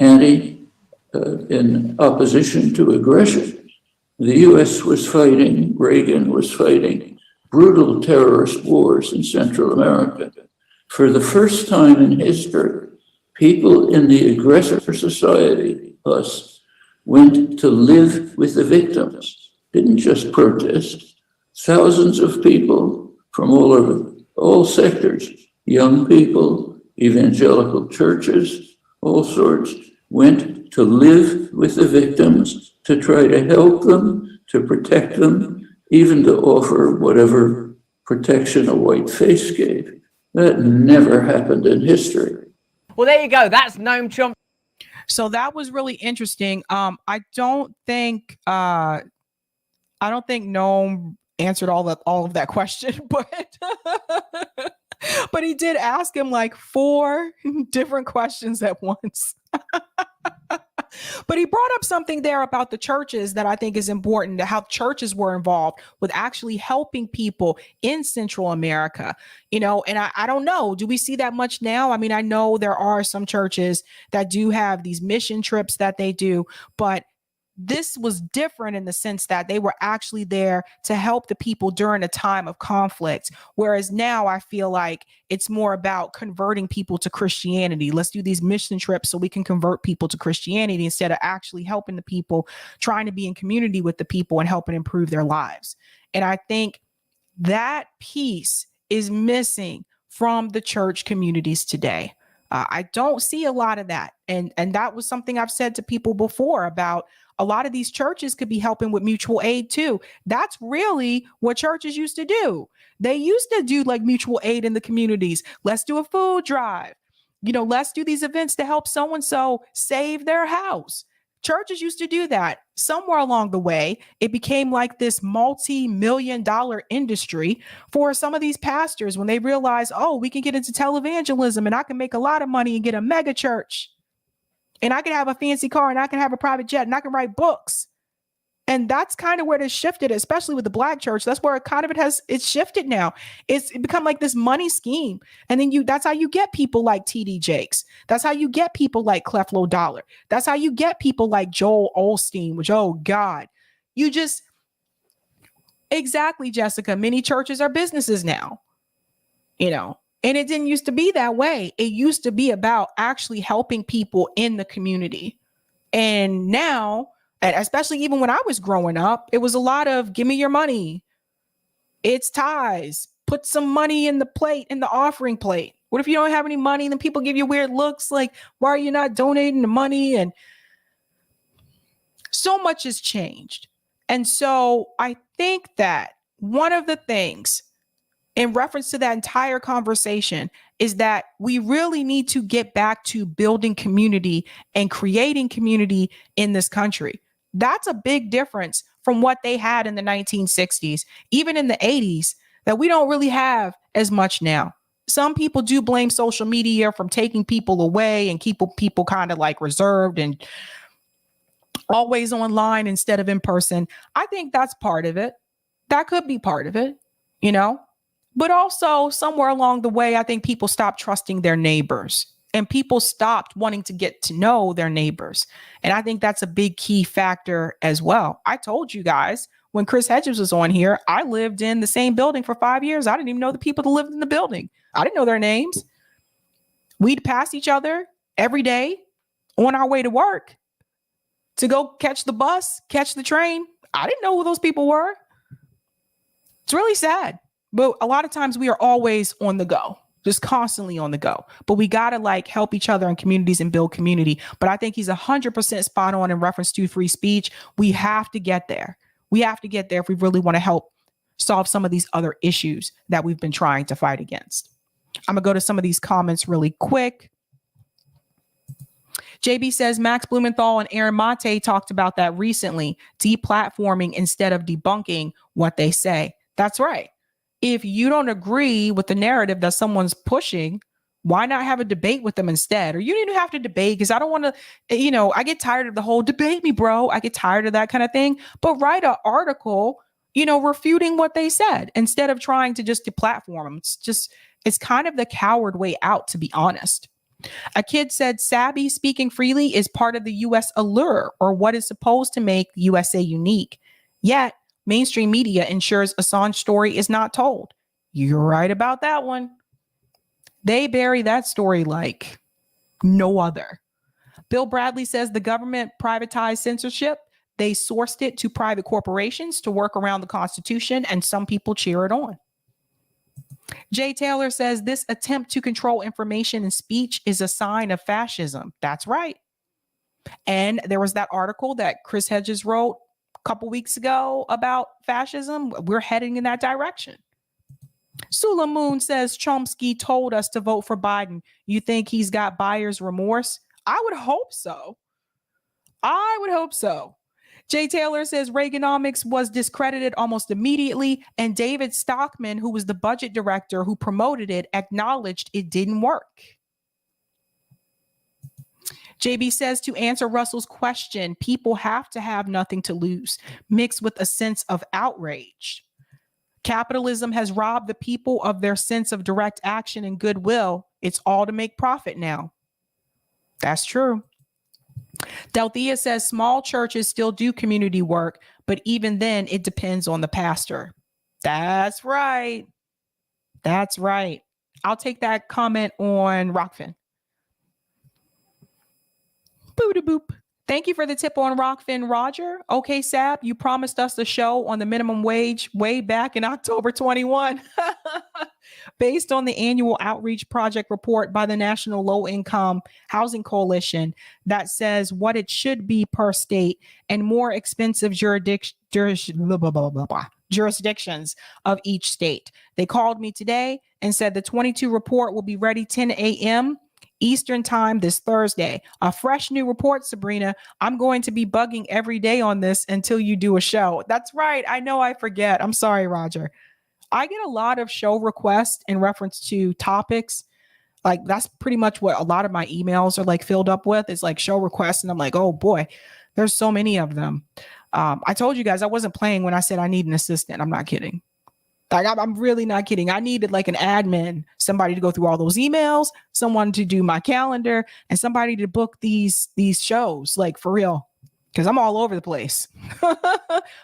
opposition to aggression. The US was fighting, Reagan was fighting brutal terrorist wars in Central America. For the first time in history, people in the aggressor society, us, went to live with the victims, didn't just protest. Thousands of people from all over, all sectors, young people, evangelical churches, all sorts, went to live with the victims, to try to help them, to protect them, even to offer whatever protection a white face gave. That never happened in history. Well, there you go. That's Noam Chomsky. So that was really interesting. I don't think Noam answered all of that question, but he did ask him like 4 different questions at once. But he brought up something there about the churches that I think is important, how churches were involved with actually helping people in Central America, and I don't know, do we see that much now? I mean, I know there are some churches that do have these mission trips that they do, but this was different in the sense that they were actually there to help the people during a time of conflict. Whereas now I feel like it's more about converting people to Christianity. Let's do these mission trips so we can convert people to Christianity instead of actually helping the people, trying to be in community with the people and helping improve their lives. And I think that piece is missing from the church communities today. I don't see a lot of that. And that was something I've said to people before about a lot of these churches could be helping with mutual aid too. That's really what churches used to do. They used to do like mutual aid in the communities. Let's do a food drive. Let's do these events to help so-and-so save their house. Churches used to do that. Somewhere along the way, it became like this multi-million-dollar industry for some of these pastors when they realized, oh, we can get into televangelism and I can make a lot of money and get a mega church. And I can have a fancy car and I can have a private jet and I can write books. And that's kind of where it shifted, especially with the Black church. That's where it's shifted now. It's become like this money scheme. And then that's how you get people like TD Jakes. That's how you get people like Creflo Dollar. That's how you get people like Joel Osteen, which, oh God, exactly, Jessica. Many churches are businesses now, and it didn't used to be that way. It used to be about actually helping people in the community. And now, and especially even when I was growing up, it was a lot of give me your money. It's tithes. Put some money in the offering plate. What if you don't have any money? Then people give you weird looks like, why are you not donating the money? And So much has changed. And so I think that one of the things in reference to that entire conversation is that we really need to get back to building community and creating community in this country. That's a big difference from what they had in the 1960s, even in the 80s, that we don't really have as much now. Some people do blame social media from taking people away and keep people kind of like reserved and always online instead of in person. I think that's part of it. That could be part of it, you know? But also somewhere along the way, I think people stopped trusting their neighbors and people stopped wanting to get to know their neighbors. And I think that's a big key factor as well. I told you guys when Chris Hedges was on here, I lived in the same building for 5 years. I didn't even know the people that lived in the building. I didn't know their names. We'd pass each other every day on our way to work to go catch the bus, catch the train. I didn't know who those people were. It's really sad. But a lot of times we are always on the go, just constantly on the go. But we got to like help each other in communities and build community. But I think he's 100% spot on in reference to free speech. We have to get there. We have to get there if we really want to help solve some of these other issues that we've been trying to fight against. I'm going to go to some of these comments really quick. JB says Max Blumenthal and Aaron Mate talked about that recently, deplatforming instead of debunking what they say. That's right. If you don't agree with the narrative that someone's pushing, why not have a debate with them instead? Or you don't even have to debate, because I don't want to, I get tired of the whole debate me, bro. I get tired of that kind of thing. But write an article, refuting what they said instead of trying to just deplatform them. It's kind of the coward way out, to be honest. A kid said Sabby speaking freely is part of the U.S. allure, or what is supposed to make the USA unique. Yet, mainstream media ensures Assange's story is not told. You're right about that one. They bury that story like no other. Bill Bradley says the government privatized censorship. They sourced it to private corporations to work around the Constitution, and some people cheer it on. Jay Taylor says this attempt to control information and speech is a sign of fascism. That's right. And there was that article that Chris Hedges wrote couple weeks ago about fascism. We're heading in that direction. Sula Moon says Chomsky told us to vote for Biden. You think he's got buyer's remorse? I would hope so. Jay Taylor says Reaganomics was discredited almost immediately, and David Stockman, who was the budget director who promoted it, acknowledged it didn't work. JB says to answer Russell's question, people have to have nothing to lose, mixed with a sense of outrage. Capitalism has robbed the people of their sense of direct action and goodwill. It's all to make profit now. That's true. Delthea says small churches still do community work, but even then it depends on the pastor. That's right. That's right. I'll take that comment on Rockfin. Boop. Thank you for the tip on Rockfin, Roger. Okay, Sab, you promised us a show on the minimum wage way back in October 21. Based on the annual outreach project report by the National Low Income Housing Coalition that says what it should be per state and more expensive jurisdictions of each state. They called me today and said the 22 report will be ready 10 a.m. Eastern time this Thursday. A fresh new report, Sabrina. I'm going to be bugging every day on this until you do a show. That's right. I know I forget. I'm sorry, Roger. I get a lot of show requests in reference to topics. Like that's pretty much what a lot of my emails are like filled up with. It's like show requests. And I'm like, oh boy, there's so many of them. I told you guys I wasn't playing when I said I need an assistant. I'm not kidding. Like, I'm really not kidding. I needed like an admin, somebody to go through all those emails, someone to do my calendar, and somebody to book these shows, like for real, because I'm all over the place.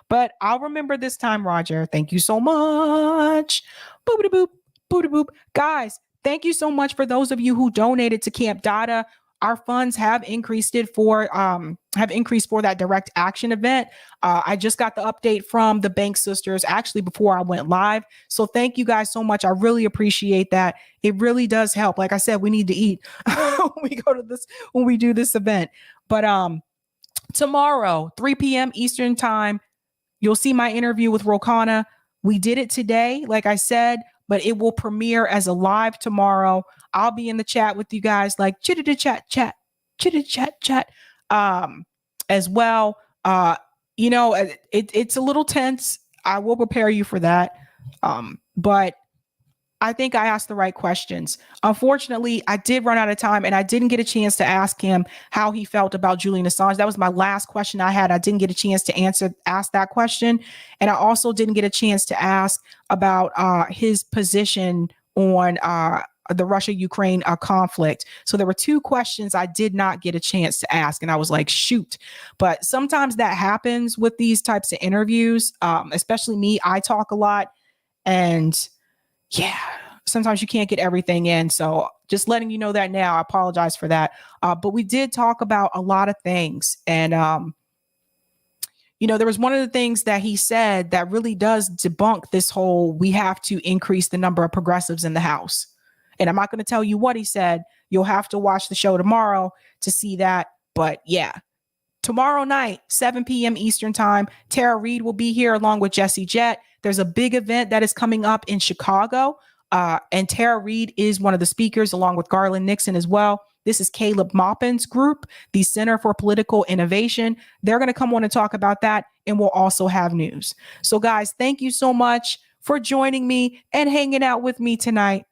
But I'll remember this time, Roger. Thank you so much. Boop-a-boop, boop-a-boop. Guys, thank you so much for those of you who donated to Camp Dada. Our funds have increased for that direct action event. I just got the update from the Bank Sisters actually before I went live. So thank you guys so much. I really appreciate that. It really does help. Like I said, we need to eat when we do this event. But tomorrow, 3 p.m. Eastern time, you'll see my interview with Rokana. We did it today, like I said, but it will premiere as a live tomorrow. I'll be in the chat with you guys, like chat, as well. It's a little tense. I will prepare you for that. But I think I asked the right questions. Unfortunately, I did run out of time and I didn't get a chance to ask him how he felt about Julian Assange. That was my last question I had. I didn't get a chance to ask that question. And I also didn't get a chance to ask about his position on the Russia-Ukraine conflict. So there were two questions I did not get a chance to ask. And I was like, shoot. But sometimes that happens with these types of interviews, especially me. I talk a lot. And yeah, sometimes you can't get everything in. So just letting you know that now. I apologize for that. But we did talk about a lot of things. And, there was one of the things that he said that really does debunk this whole, we have to increase the number of progressives in the House. And I'm not going to tell you what he said. You'll have to watch the show tomorrow to see that. But yeah, tomorrow night, 7 p.m. Eastern time, Tara Reid will be here along with Jesse Jett. There's a big event that is coming up in Chicago. And Tara Reid is one of the speakers along with Garland Nixon as well. This is Caleb Maupin's group, the Center for Political Innovation. They're going to come on and talk about that. And we'll also have news. So guys, thank you so much for joining me and hanging out with me tonight.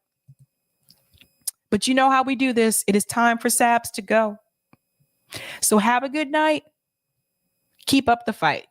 But you know how we do this. It is time for Sabs to go. So have a good night. Keep up the fight.